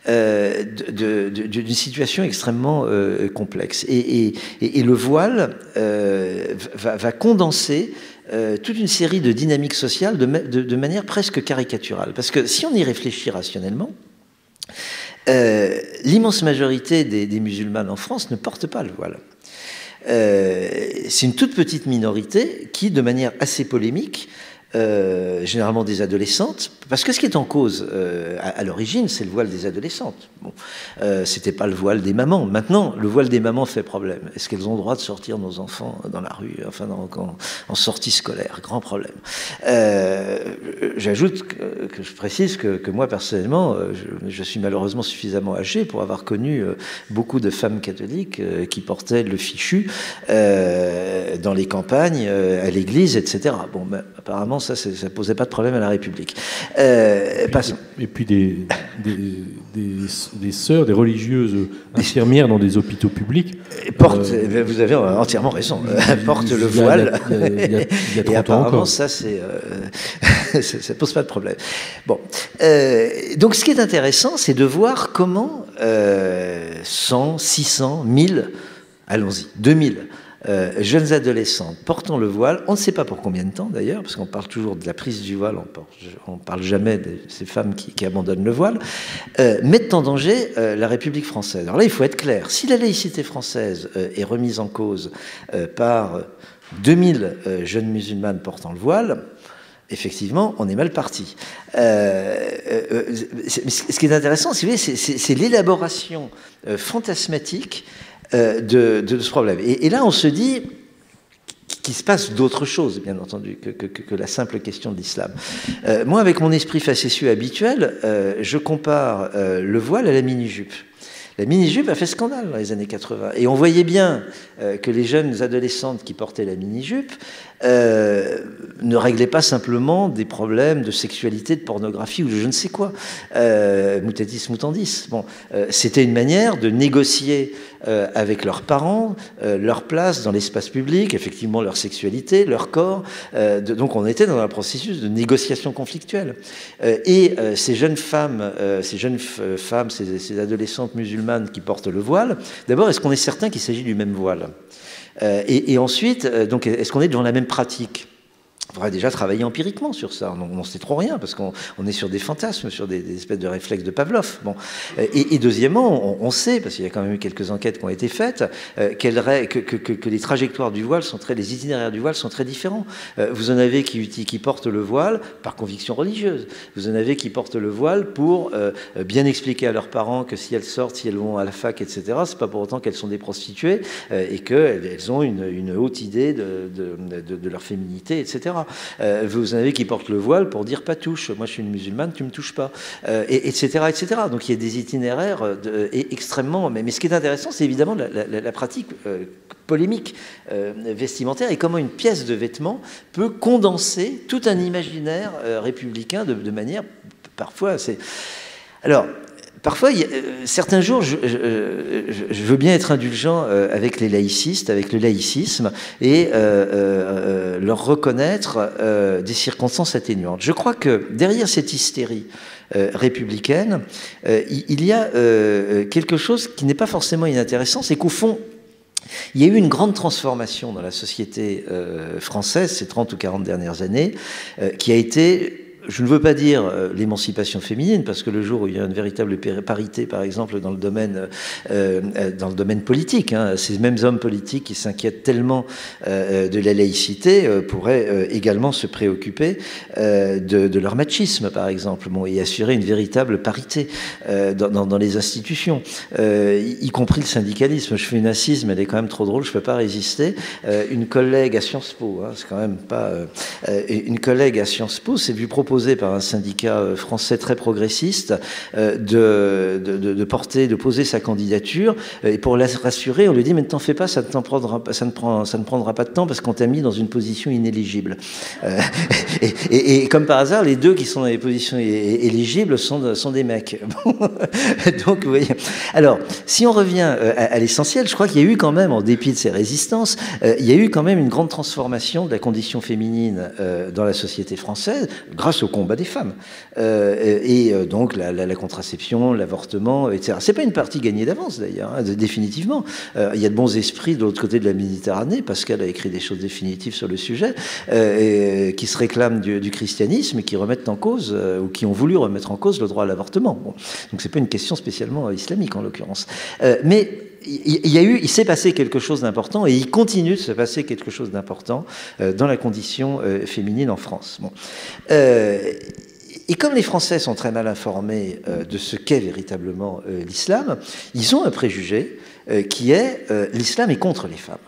d'une situation extrêmement complexe. Et le voile va condenser toute une série de dynamiques sociales de manière presque caricaturale. Parce que si on y réfléchit rationnellement, l'immense majorité des musulmanes en France ne portent pas le voile. C'est une toute petite minorité qui, de manière assez polémique, généralement des adolescentes, parce que ce qui est en cause à l'origine, c'est le voile des adolescentes. Bon, c'était pas le voile des mamans. Maintenant, le voile des mamans fait problème. Est-ce qu'elles ont le droit de sortir nos enfants dans la rue, enfin en sortie scolaire? Grand problème. J'ajoute que je précise que moi personnellement, je suis malheureusement suffisamment âgé pour avoir connu beaucoup de femmes catholiques qui portaient le fichu dans les campagnes, à l'église, etc. Bon, ben, apparemment, ça posait pas de problème à la République. Et puis des sœurs, des religieuses infirmières dans des hôpitaux publics. Vous avez entièrement raison. Portent le voile. Il y a 30 ans encore. Ça, c'est... ça pose pas de problème. Bon, donc ce qui est intéressant, c'est de voir comment 100, 600, 1000, allons-y, 2000 jeunes adolescentes portant le voile, on ne sait pas pour combien de temps d'ailleurs, parce qu'on parle toujours de la prise du voile, on ne parle jamais de ces femmes qui abandonnent le voile, mettent en danger la République française. Alors là, il faut être clair, si la laïcité française est remise en cause par 2000 jeunes musulmanes portant le voile, effectivement, on est mal parti. Ce qui est intéressant, si vous voulez, c'est l'élaboration fantasmatique de ce problème. Et là, on se dit qu'il se passe d'autres choses, bien entendu, que la simple question de l'islam. Moi, avec mon esprit facétieux habituel, je compare le voile à la mini-jupe. La mini-jupe a fait scandale dans les années 80. Et on voyait bien que les jeunes adolescentes qui portaient la mini-jupe ne réglaient pas simplement des problèmes de sexualité, de pornographie ou de je ne sais quoi. Mutatis mutandis. Bon, c'était une manière de négocier avec leurs parents leur place dans l'espace public, effectivement leur sexualité, leur corps. Donc on était dans un processus de négociation conflictuelle. Et ces jeunes femmes, ces adolescentes musulmanes qui portent le voile, d'abord, est-ce qu'on est certain qu'il s'agit du même voile ? Et ensuite, donc, est-ce qu'on est dans la même pratique ? Il faudrait déjà travailler empiriquement sur ça. On n'en sait trop rien parce qu'on est sur des fantasmes, sur des espèces de réflexes de Pavlov. Bon. Et deuxièmement, on sait, parce qu'il y a quand même eu quelques enquêtes qui ont été faites, que les trajectoires du voile les itinéraires du voile sont très différents. Vous en avez qui portent le voile par conviction religieuse. Vous en avez qui portent le voile pour bien expliquer à leurs parents que si elles sortent, si elles vont à la fac, etc., c'est pas pour autant qu'elles sont des prostituées et qu'elles ont une haute idée de leur féminité, etc. Vous en avez qui portent le voile pour dire pas touche, moi je suis une musulmane, tu me touches pas, etc., etc. Donc il y a des itinéraires extrêmement... Mais ce qui est intéressant, c'est évidemment la pratique polémique vestimentaire et comment une pièce de vêtement peut condenser tout un imaginaire républicain de manière parfois assez... Alors... Parfois, certains jours, je veux bien être indulgent avec les laïcistes, avec le laïcisme, et leur reconnaître des circonstances atténuantes. Je crois que derrière cette hystérie républicaine, il y a quelque chose qui n'est pas forcément inintéressant, c'est qu'au fond, il y a eu une grande transformation dans la société française ces 30 ou 40 dernières années, qui a été... Je ne veux pas dire l'émancipation féminine, parce que le jour où il y a une véritable parité, par exemple, dans le domaine politique, hein, ces mêmes hommes politiques qui s'inquiètent tellement de la laïcité pourraient également se préoccuper de leur machisme, par exemple, et assurer une véritable parité dans les institutions, y compris le syndicalisme. Je fais une assise, mais elle est quand même trop drôle, je ne peux pas résister. Une collègue à Sciences Po, hein, c'est quand même pas... une collègue à Sciences Po s'est vue proposer par un syndicat français très progressiste de poser sa candidature, et pour la rassurer, on lui dit mais ne t'en fais pas, ça ne prendra pas de temps parce qu'on t'a mis dans une position inéligible. Et comme par hasard, les deux qui sont dans les positions éligibles sont des mecs. Donc vous voyez. Alors, si on revient à l'essentiel, je crois qu'il y a eu quand même, en dépit de ces résistances, il y a eu quand même une grande transformation de la condition féminine dans la société française, grâce au combat des femmes. Donc la contraception, l'avortement, etc. C'est pas une partie gagnée d'avance d'ailleurs, hein, définitivement. Il y a de bons esprits de l'autre côté de la Méditerranée, Pascal a écrit des choses définitives sur le sujet, qui se réclament du christianisme et qui remettent en cause, ou qui ont voulu remettre en cause le droit à l'avortement. Bon. Donc c'est pas une question spécialement islamique en l'occurrence. Mais il s'est passé quelque chose d'important et il continue de se passer quelque chose d'important dans la condition féminine en France. Bon. Et comme les Français sont très mal informés de ce qu'est véritablement l'islam, ils ont un préjugé qui est l'islam est contre les femmes.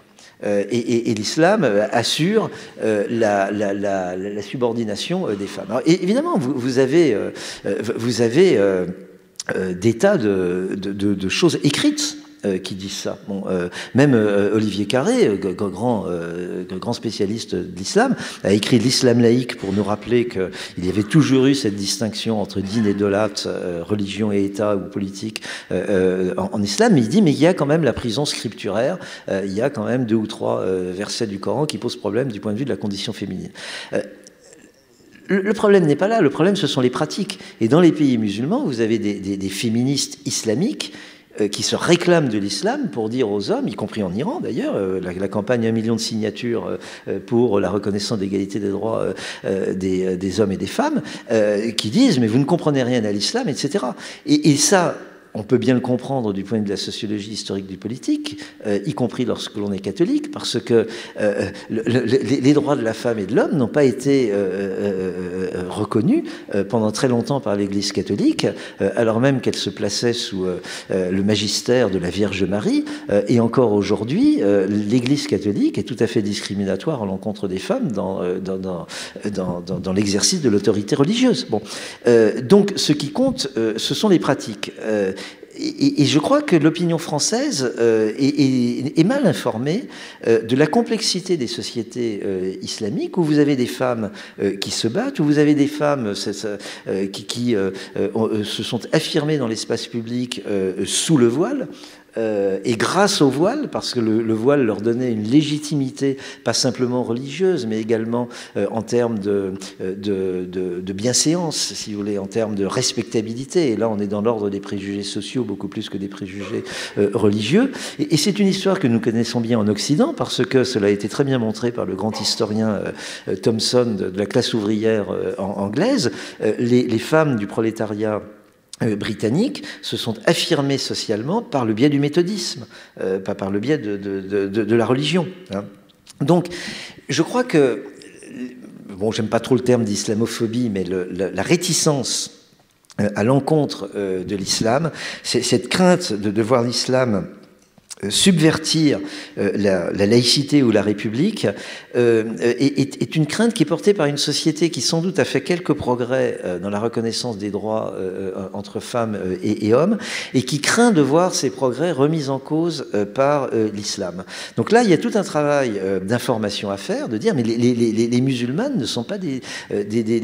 Et l'islam assure la subordination des femmes. Alors, évidemment, vous avez des tas de choses écrites qui disent ça. Bon, même Olivier Carré, grand spécialiste de l'islam, a écrit l'islam laïque pour nous rappeler qu'il y avait toujours eu cette distinction entre din et dolat, religion et État ou politique en islam, mais il dit mais il y a quand même la prison scripturaire, il y a quand même 2 ou 3 versets du Coran qui posent problème du point de vue de la condition féminine. Le problème n'est pas là, le problème ce sont les pratiques. Et dans les pays musulmans, vous avez des féministes islamiques qui se réclament de l'islam pour dire aux hommes, y compris en Iran d'ailleurs, la campagne 1 million de signatures pour la reconnaissance d'égalité des droits des hommes et des femmes, qui disent mais vous ne comprenez rien à l'islam, etc. Et ça, on peut bien le comprendre du point de vue de la sociologie historique du politique, y compris lorsque l'on est catholique, parce que les droits de la femme et de l'homme n'ont pas été reconnus pendant très longtemps par l'Église catholique, alors même qu'elle se plaçait sous le magistère de la Vierge Marie. Et encore aujourd'hui, l'Église catholique est tout à fait discriminatoire à l'encontre des femmes dans l'exercice de l'autorité religieuse. Bon. Donc ce qui compte, ce sont les pratiques. Et je crois que l'opinion française est mal informée de la complexité des sociétés islamiques, où vous avez des femmes qui se battent, où vous avez des femmes qui se sont affirmées dans l'espace public sous le voile. Et grâce au voile, parce que le voile leur donnait une légitimité, pas simplement religieuse, mais également en termes de bienséance, si vous voulez, en termes de respectabilité. Et là, on est dans l'ordre des préjugés sociaux, beaucoup plus que des préjugés religieux. Et c'est une histoire que nous connaissons bien en Occident, parce que cela a été très bien montré par le grand historien Thomson de la classe ouvrière anglaise. Les femmes du prolétariat britanniques se sont affirmés socialement par le biais du méthodisme, pas par le biais de la religion. Hein. Donc, je crois que, bon, j'aime pas trop le terme d'islamophobie, mais la réticence à l'encontre de l'islam, c'est cette crainte de voir l'islam subvertir la laïcité ou la République est une crainte qui est portée par une société qui sans doute a fait quelques progrès dans la reconnaissance des droits entre femmes et hommes, et qui craint de voir ces progrès remis en cause par l'islam. Donc là, il y a tout un travail d'information à faire, de dire mais les musulmanes ne sont pas des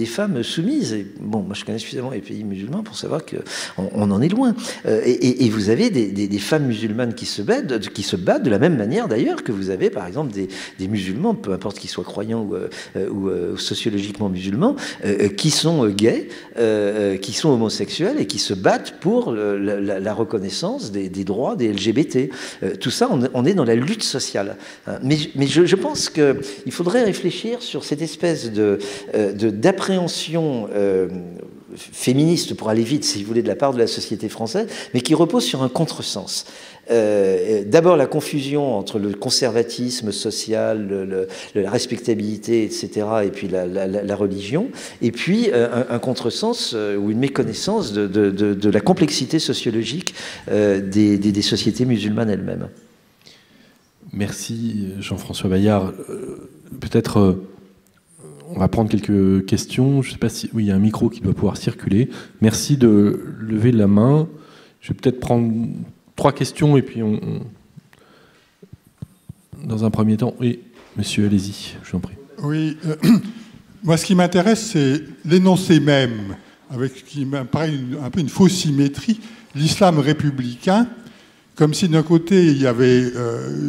femmes soumises. Et bon, moi je connais suffisamment les pays musulmans pour savoir qu'on en est loin. Et vous avez des femmes musulmanes qui se battent de la même manière d'ailleurs que vous avez par exemple des musulmans, peu importe qu'ils soient croyants ou sociologiquement musulmans, qui sont gays, qui sont homosexuels et qui se battent pour la reconnaissance des droits des LGBT. Tout ça, on est dans la lutte sociale. Mais je pense qu'il faudrait réfléchir sur cette espèce d'appréhension féministe, pour aller vite, si vous voulez, de la part de la société française, mais qui repose sur un contresens. D'abord la confusion entre le conservatisme social, la respectabilité, etc., et puis la religion, et puis un contresens ou une méconnaissance de la complexité sociologique des sociétés musulmanes elles-mêmes. Merci Jean-François Bayard. Peut-être on va prendre quelques questions. Je ne sais pas si... Oui, il y a un micro qui doit pouvoir circuler. Merci de lever la main. Je vais peut-être prendre 3 questions et puis dans un premier temps... Oui, monsieur, allez-y, je vous en prie. Oui, moi ce qui m'intéresse, c'est l'énoncé même, avec qui me paraît un peu une fausse symétrie, l'islam républicain, comme si d'un côté il y avait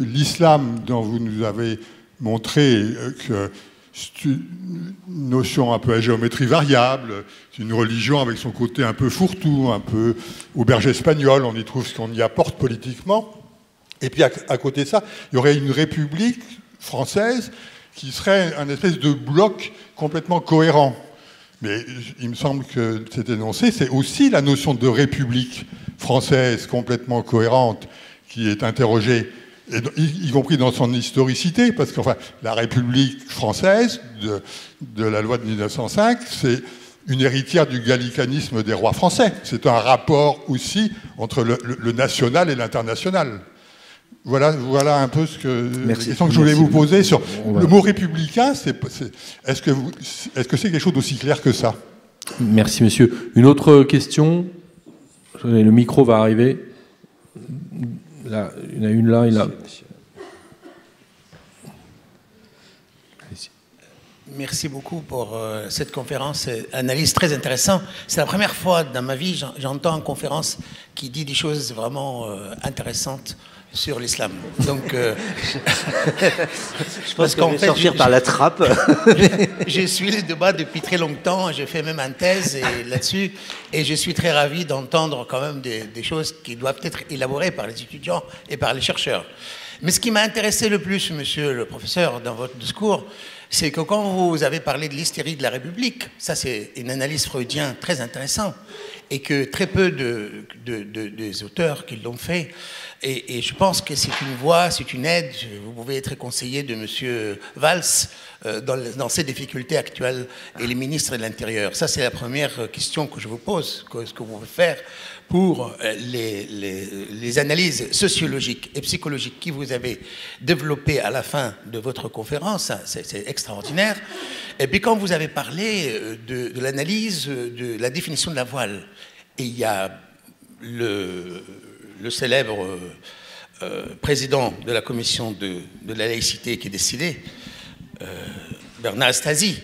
l'islam dont vous nous avez montré que c'est une notion un peu à géométrie variable, c'est une religion avec son côté un peu fourre-tout, un peu auberge espagnole, on y trouve ce qu'on y apporte politiquement. Et puis à côté de ça, il y aurait une république française qui serait un espèce de bloc complètement cohérent. Mais il me semble que cet énoncé, c'est aussi la notion de république française complètement cohérente qui est interrogée, y compris dans son historicité, parce que la République française de la loi de 1905, c'est une héritière du gallicanisme des rois français. C'est un rapport aussi entre le national et l'international. Voilà un peu la question que je voulais vous poser sur le mot républicain. Est-ce que c'est quelque chose d'aussi clair que ça? Merci, monsieur. Une autre question? Le micro va arriver. Là, il y en a une là et là. Merci beaucoup pour cette conférence, analyse très intéressante. C'est la première fois dans ma vie j'entends une conférence qui dit des choses vraiment intéressantes sur l'islam. Donc, je pense qu'on va sortir par la trappe. Je suis le débat depuis très longtemps, j'ai fait même une thèse là-dessus, et je suis très ravi d'entendre quand même des choses qui doivent être élaborées par les étudiants et par les chercheurs. Mais ce qui m'a intéressé le plus, monsieur le professeur, dans votre discours, c'est que quand vous avez parlé de l'hystérie de la République, ça c'est une analyse freudienne très intéressante, et que très peu des auteurs qui l'ont fait, et je pense que c'est une voie, c'est une aide, vous pouvez être conseiller de M. Valls dans ces difficultés actuelles, et les ministres de l'Intérieur. Ça c'est la première question que je vous pose, ce que vous pouvez faire pour les analyses sociologiques et psychologiques que vous avez développées à la fin de votre conférence, c'est extraordinaire. Et puis quand vous avez parlé de l'analyse, de la définition de la voile, et il y a le célèbre président de la commission de la laïcité qui est décédé, Bernard Stasi.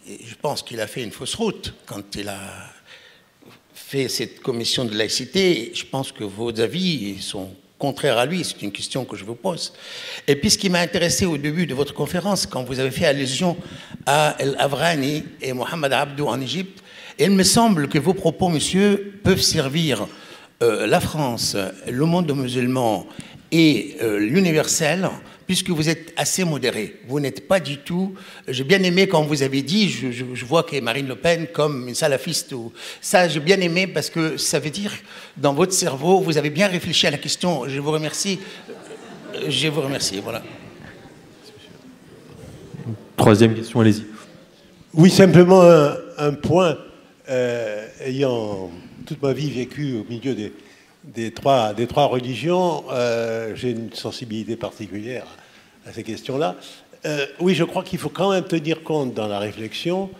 Et je pense qu'il a fait une fausse route quand il a fait cette commission de laïcité. Je pense que vos avis sont contraires à lui, c'est une question que je vous pose. Et puis ce qui m'a intéressé au début de votre conférence, quand vous avez fait allusion à El Avrani et Mohamed Abdou en Égypte, il me semble que vos propos, monsieur, peuvent servir la France, le monde musulman et l'universel, puisque vous êtes assez modéré. Vous n'êtes pas du tout... J'ai bien aimé quand vous avez dit, je vois que Marine Le Pen comme une salafiste. Ça, j'ai bien aimé parce que ça veut dire, dans votre cerveau, vous avez bien réfléchi à la question. Je vous remercie. Je vous remercie, voilà. Troisième question, allez-y. Oui, simplement un point. Ayant toute ma vie vécu au milieu des trois religions, j'ai une sensibilité particulière à ces questions-là. Oui, je crois qu'il faut quand même tenir compte dans la réflexion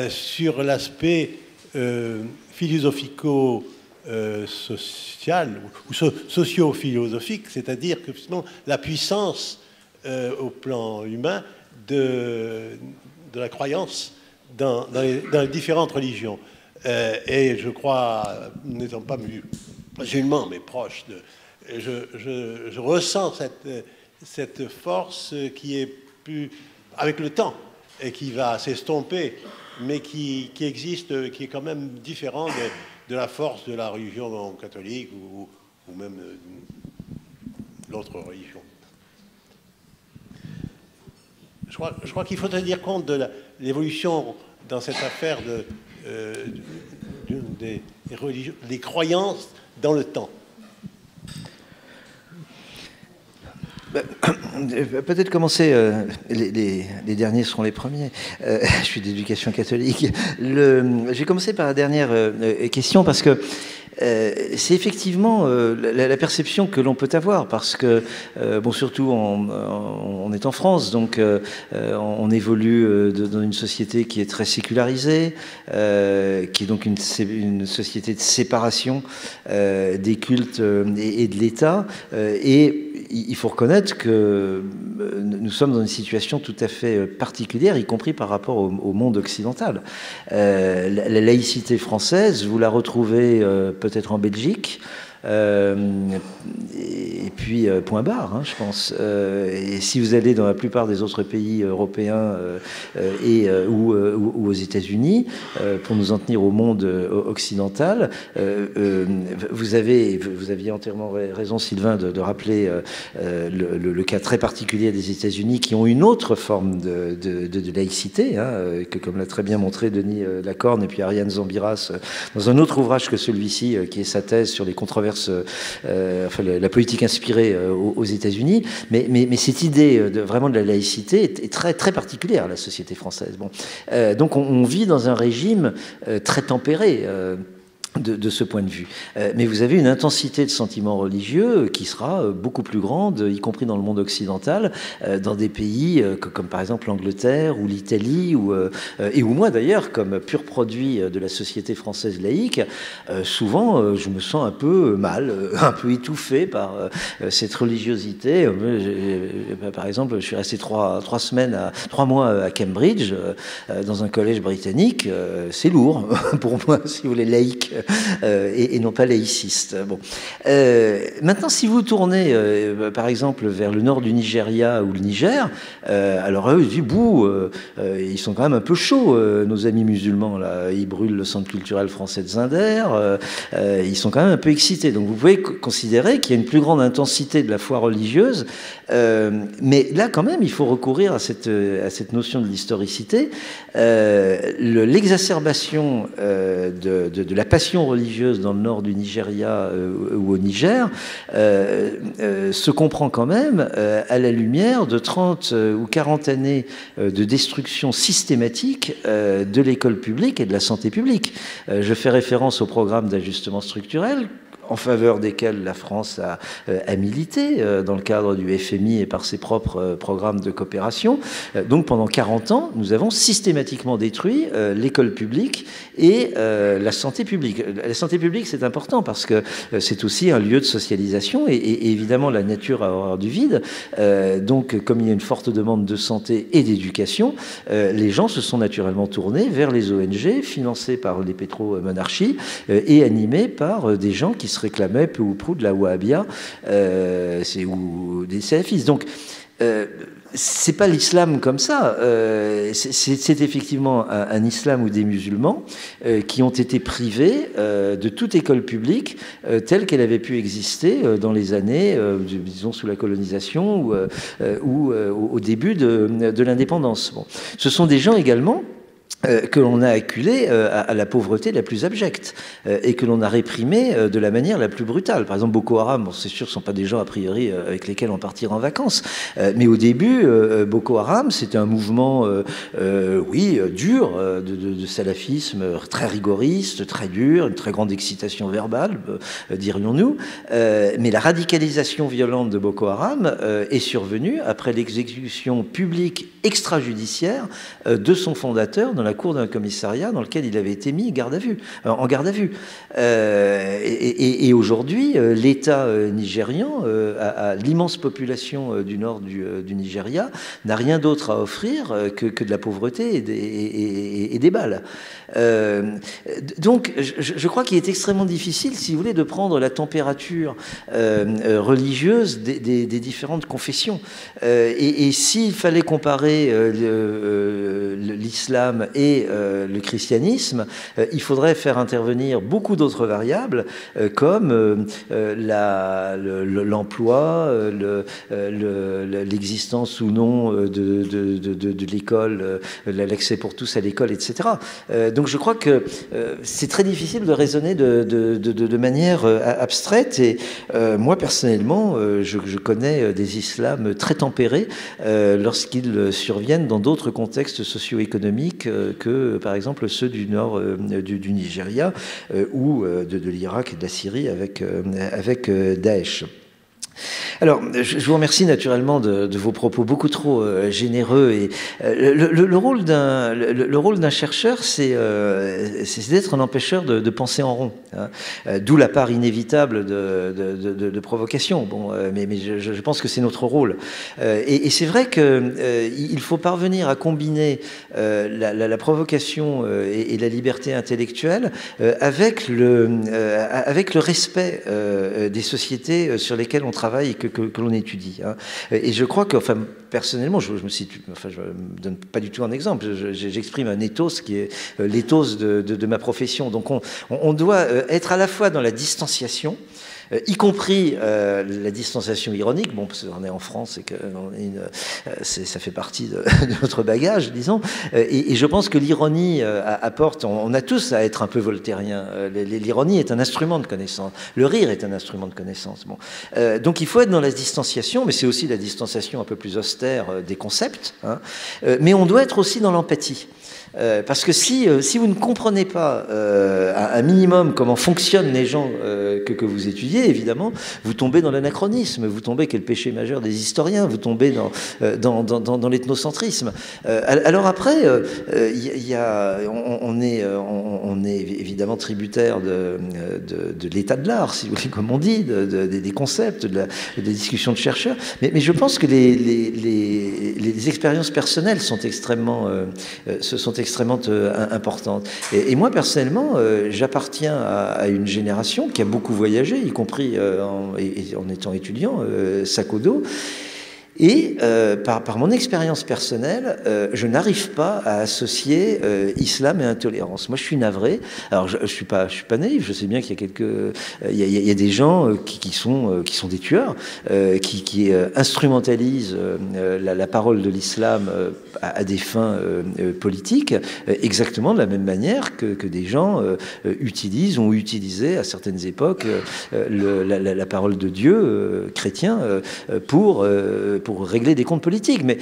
sur l'aspect philosophico-social ou socio-philosophique, c'est-à-dire que finalement, la puissance au plan humain de la croyance dans les différentes religions. Et je crois, n'étant pas musulman, mais proche je ressens cette force qui est plus, avec le temps, et qui va s'estomper, mais qui existe, qui est quand même différent de la force de la religion catholique ou même l'autre religion. Je crois qu'il faut tenir compte de l'évolution dans cette affaire des croyances dans le temps. Peut-être commencer, les derniers seront les premiers. Je suis d'éducation catholique. J'ai commencé par la dernière question parce que c'est effectivement la perception que l'on peut avoir, parce que, bon, surtout on est en France, donc on évolue dans une société qui est très sécularisée, qui est donc une société de séparation des cultes et de l'État, et il faut reconnaître que nous sommes dans une situation tout à fait particulière, y compris par rapport au monde occidental. La laïcité française, vous la retrouvez peut-être en Belgique, et puis point barre, hein, je pense. Et si vous allez dans la plupart des autres pays européens ou aux États-Unis, pour nous en tenir au monde occidental, vous aviez entièrement raison, Sylvain, de rappeler le cas très particulier des États-Unis, qui ont une autre forme de laïcité, hein, que, comme l'a très bien montré Denis Lacorne et puis Ariane Zambiras dans un autre ouvrage que celui-ci, qui est sa thèse sur les controverses, enfin la politique inspirée aux États-Unis, mais cette idée vraiment de la laïcité est très très particulière à la société française. Bon, donc on vit dans un régime très tempéré. De ce point de vue. Mais vous avez une intensité de sentiments religieux qui sera beaucoup plus grande, y compris dans le monde occidental, dans des pays comme par exemple l'Angleterre ou l'Italie, ou moi d'ailleurs, comme pur produit de la société française laïque. Souvent, je me sens un peu mal, un peu étouffé par cette religiosité. Par exemple, je suis resté 3 mois à Cambridge, dans un collège britannique. C'est lourd pour moi, si vous voulez, laïque. et non pas laïciste. Bon. Maintenant, si vous tournez, par exemple, vers le nord du Nigeria ou le Niger, alors eux, ils disent, ils sont quand même un peu chauds, nos amis musulmans, là. Ils brûlent le centre culturel français de Zinder, ils sont quand même un peu excités. Donc vous pouvez considérer qu'il y a une plus grande intensité de la foi religieuse, mais là, quand même, il faut recourir à cette notion de l'historicité. L'exacerbation de la passion religieuse dans le nord du Nigeria ou au Niger se comprend quand même à la lumière de 30 ou 40 années de destruction systématique de l'école publique et de la santé publique. Je fais référence au programme d'ajustement structurel en faveur desquels la France a milité dans le cadre du FMI et par ses propres programmes de coopération. Donc pendant 40 ans, nous avons systématiquement détruit l'école publique et la santé publique. La santé publique, c'est important parce que c'est aussi un lieu de socialisation et évidemment la nature a horreur du vide. Donc comme il y a une forte demande de santé et d'éducation, les gens se sont naturellement tournés vers les ONG financées par les pétromonarchies et animées par des gens qui se réclamaient peu ou prou de la Wahhabia ou des salafistes. Donc, c'est pas l'islam comme ça. C'est effectivement un islam ou des musulmans qui ont été privés de toute école publique telle qu'elle avait pu exister dans les années, disons, sous la colonisation ou au début de l'indépendance. Bon. Ce sont des gens également que l'on a acculé à la pauvreté la plus abjecte et que l'on a réprimé de la manière la plus brutale. Par exemple, Boko Haram, bon, c'est sûr, ce ne sont pas des gens a priori avec lesquels on partira en vacances, mais au début, Boko Haram, c'était un mouvement, dur, de salafisme très rigoriste, très dur, une très grande excitation verbale, dirions-nous. Mais la radicalisation violente de Boko Haram est survenue après l'exécution publique extrajudiciaire de son fondateur dans la cour d'un commissariat dans lequel il avait été mis en garde à vue. Et aujourd'hui, l'État nigérian, à l'immense population du nord du Nigeria, n'a rien d'autre à offrir que de la pauvreté et des balles. Donc, je crois qu'il est extrêmement difficile, si vous voulez, de prendre la température religieuse des différentes confessions. Et s'il fallait comparer l'islam et le christianisme, il faudrait faire intervenir beaucoup d'autres variables comme l'emploi, l'existence ou non de l'école, l'accès pour tous à l'école, etc. Donc je crois que c'est très difficile de raisonner de manière abstraite et moi personnellement je connais des islams très tempérés lorsqu'ils surviennent dans d'autres contextes socio-économiques que par exemple ceux du nord du Nigeria ou de l'Irak et de la Syrie avec Daesh. Alors, je vous remercie naturellement de vos propos beaucoup trop généreux. Et le rôle d'un chercheur, c'est d'être un empêcheur de penser en rond. Hein, d'où la part inévitable de provocation. Bon, mais je pense que c'est notre rôle. Et c'est vrai qu'il faut parvenir à combiner la provocation et la liberté intellectuelle avec le respect des sociétés sur lesquelles on travaille et que l'on étudie. Hein. Et je crois que, enfin, personnellement, je me donne pas du tout un exemple, j'exprime un ethos qui est l'ethos de ma profession. Donc on doit être à la fois dans la distanciation, y compris la distanciation ironique, bon, parce qu'on est en France et que ça fait partie de notre bagage, disons, et je pense que l'ironie apporte, on a tous à être un peu voltairien, l'ironie est un instrument de connaissance, le rire est un instrument de connaissance. Bon. Donc il faut être dans la distanciation, mais c'est aussi la distanciation un peu plus austère des concepts, hein, mais on doit être aussi dans l'empathie. Parce que si vous ne comprenez pas un minimum comment fonctionnent les gens que vous étudiez, évidemment, vous tombez dans l'anachronisme, vous tombez, quel péché majeur des historiens, vous tombez dans l'ethnocentrisme. Alors après, on est évidemment tributaire de l'état de l'art, si vous voulez, comme on dit, des concepts, des discussions de chercheurs, mais je pense que les expériences personnelles sont extrêmement importantes. Et moi, personnellement, j'appartiens à une génération qui a beaucoup voyagé, y compris en étant étudiant, sac au dos. Et par mon expérience personnelle, je n'arrive pas à associer islam et intolérance. Moi, je suis navré. Alors, je suis pas naïf. Je sais bien qu'il y a des gens qui sont des tueurs, qui instrumentalisent la parole de l'islam à des fins politiques, exactement de la même manière que des gens ont utilisé à certaines époques la parole de Dieu chrétien pour régler des comptes politiques. Mais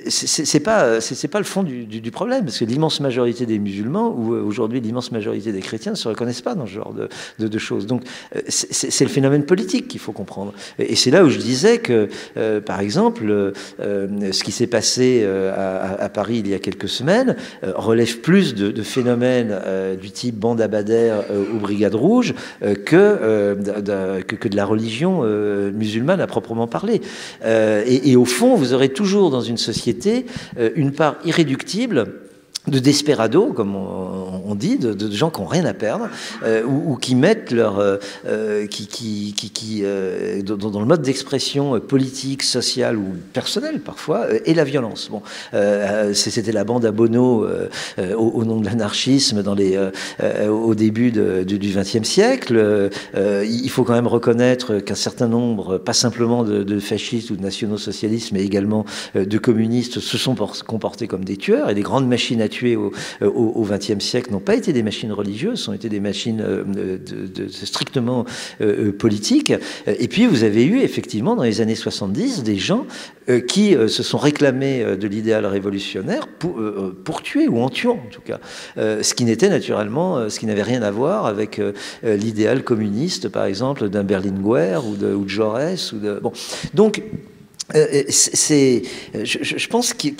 c'est pas le fond du problème, parce que l'immense majorité des musulmans, ou aujourd'hui l'immense majorité des chrétiens, ne se reconnaissent pas dans ce genre de choses. Donc c'est le phénomène politique qu'il faut comprendre. Et c'est là où je disais que, par exemple, ce qui s'est passé à Paris il y a quelques semaines relève plus de phénomènes du type bande Abadère ou brigade rouge que de la religion musulmane à proprement parler. Et au fond, vous aurez toujours dans une société une part irréductible de desperado, comme on dit, de gens qui n'ont rien à perdre, ou qui mettent leur, dans le mode d'expression politique, sociale ou personnelle parfois, et la violence. Bon, c'était la bande à Bono au nom de l'anarchisme au début du XXe siècle. Il faut quand même reconnaître qu'un certain nombre, pas simplement de fascistes ou de nationaux-socialistes, mais également de communistes, se sont comportés comme des tueurs, et les grandes machines à tuer au XXe siècle n'ont pas été des machines religieuses, ont été des machines strictement politiques. Et puis vous avez eu effectivement dans les années 70 des gens qui se sont réclamés de l'idéal révolutionnaire pour tuer, ou en tuant en tout cas, ce qui n'était naturellement, ce qui n'avait rien à voir avec l'idéal communiste par exemple d'un Berlinguer ou de Jaurès. Bon. Donc je pense qu'il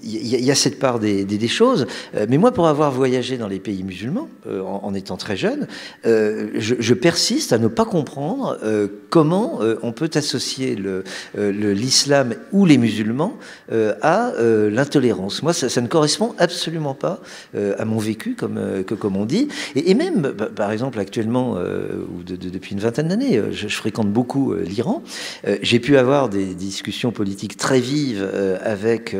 y a cette part des choses, mais moi, pour avoir voyagé dans les pays musulmans en étant très jeune, je persiste à ne pas comprendre comment on peut associer l'islam ou les musulmans à l'intolérance. Moi, ça ne correspond absolument pas à mon vécu, comme on dit, et même, par exemple, actuellement, ou depuis une vingtaine d'années, je fréquente beaucoup l'Iran. J'ai pu avoir des discussions politiques très vives avec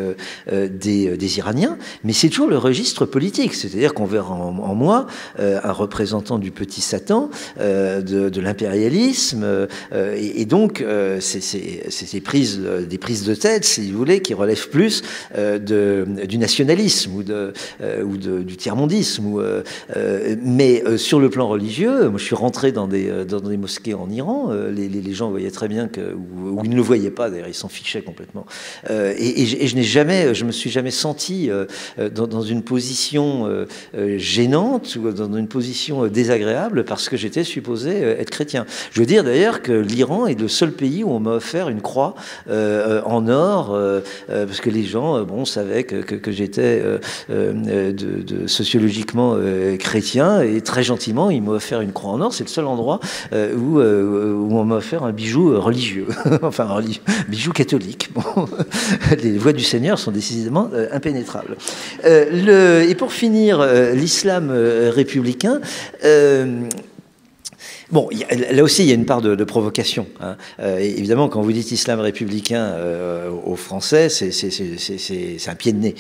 des Iraniens, mais c'est toujours le registre politique, c'est-à-dire qu'on verra en moi un représentant du petit Satan, de l'impérialisme, et donc c'est des prises de tête, si vous voulez, qui relèvent plus du nationalisme ou du tiers-mondisme. Mais sur le plan religieux, moi je suis rentré dans des mosquées en Iran, les gens voyaient très bien ou ils ne le voyaient pas, d'ailleurs ils s'en fichaient complètement. Et je me suis jamais senti dans une position gênante ou dans une position désagréable parce que j'étais supposé être chrétien. Je veux dire d'ailleurs que l'Iran est le seul pays où on m'a offert une croix en or parce que les gens savaient que j'étais sociologiquement chrétien, et très gentiment ils m'ont offert une croix en or. C'est le seul endroit où on m'a offert un bijou religieux, enfin un bijou catholique. Bon. Les voies du Seigneur sont décidément impénétrables. Et pour finir, l'islam républicain... Bon, là aussi, il y a une part de provocation. Hein. Évidemment, quand vous dites islam républicain aux Français, c'est un pied de nez.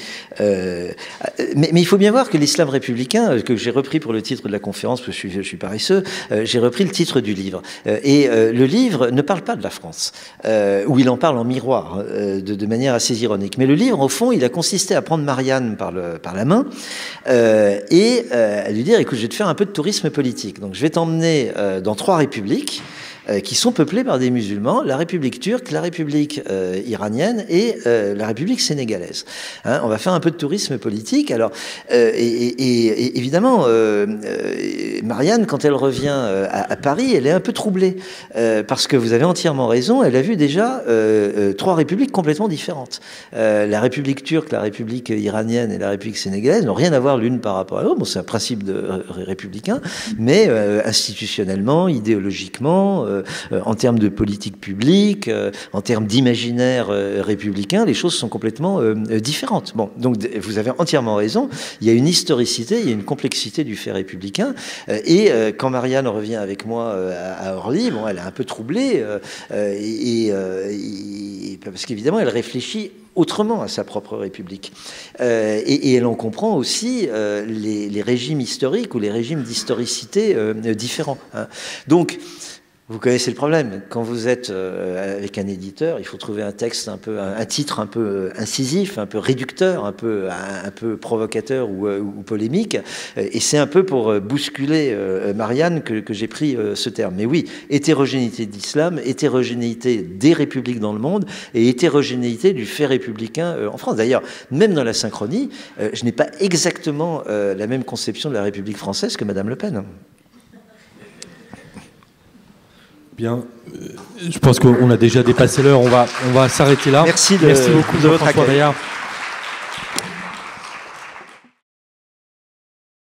Mais il faut bien voir que l'islam républicain, que j'ai repris pour le titre de la conférence, parce que je suis paresseux, j'ai repris le titre du livre. Et le livre ne parle pas de la France, où il en parle en miroir, de manière assez ironique. Mais le livre, au fond, il a consisté à prendre Marianne par la main et à lui dire, écoute, je vais te faire un peu de tourisme politique. Donc, je vais t'emmener dans 3 républiques, qui sont peuplées par des musulmans, la République turque, la République iranienne et la République sénégalaise. Hein, on va faire un peu de tourisme politique. Alors, et évidemment, Marianne, quand elle revient à Paris, elle est un peu troublée parce que vous avez entièrement raison. Elle a vu déjà 3 républiques complètement différentes. La République turque, la République iranienne et la République sénégalaise n'ont rien à voir l'une par rapport à l'autre. Bon, c'est un principe républicain, mais institutionnellement, idéologiquement, en termes de politique publique, en termes d'imaginaire républicain, les choses sont complètement différentes. Bon, donc vous avez entièrement raison. Il y a une historicité, il y a une complexité du fait républicain. Et quand Marianne revient avec moi à Orly, bon, elle est un peu troublée, parce qu'évidemment, elle réfléchit autrement à sa propre République. Et elle en comprend aussi les régimes historiques ou les régimes d'historicité différents. Hein. Donc, vous connaissez le problème. Quand vous êtes avec un éditeur, il faut trouver un texte un titre un peu incisif, un peu réducteur, un peu provocateur ou polémique. Et c'est un peu pour bousculer Marianne que j'ai pris ce terme. Mais oui, hétérogénéité de l'islam, hétérogénéité des républiques dans le monde et hétérogénéité du fait républicain en France. D'ailleurs, même dans la synchronie, je n'ai pas exactement la même conception de la République française que Madame Le Pen. Bien, je pense qu'on a déjà dépassé l'heure, on va s'arrêter là. Merci beaucoup de votre Jean-François accueil. Bayard.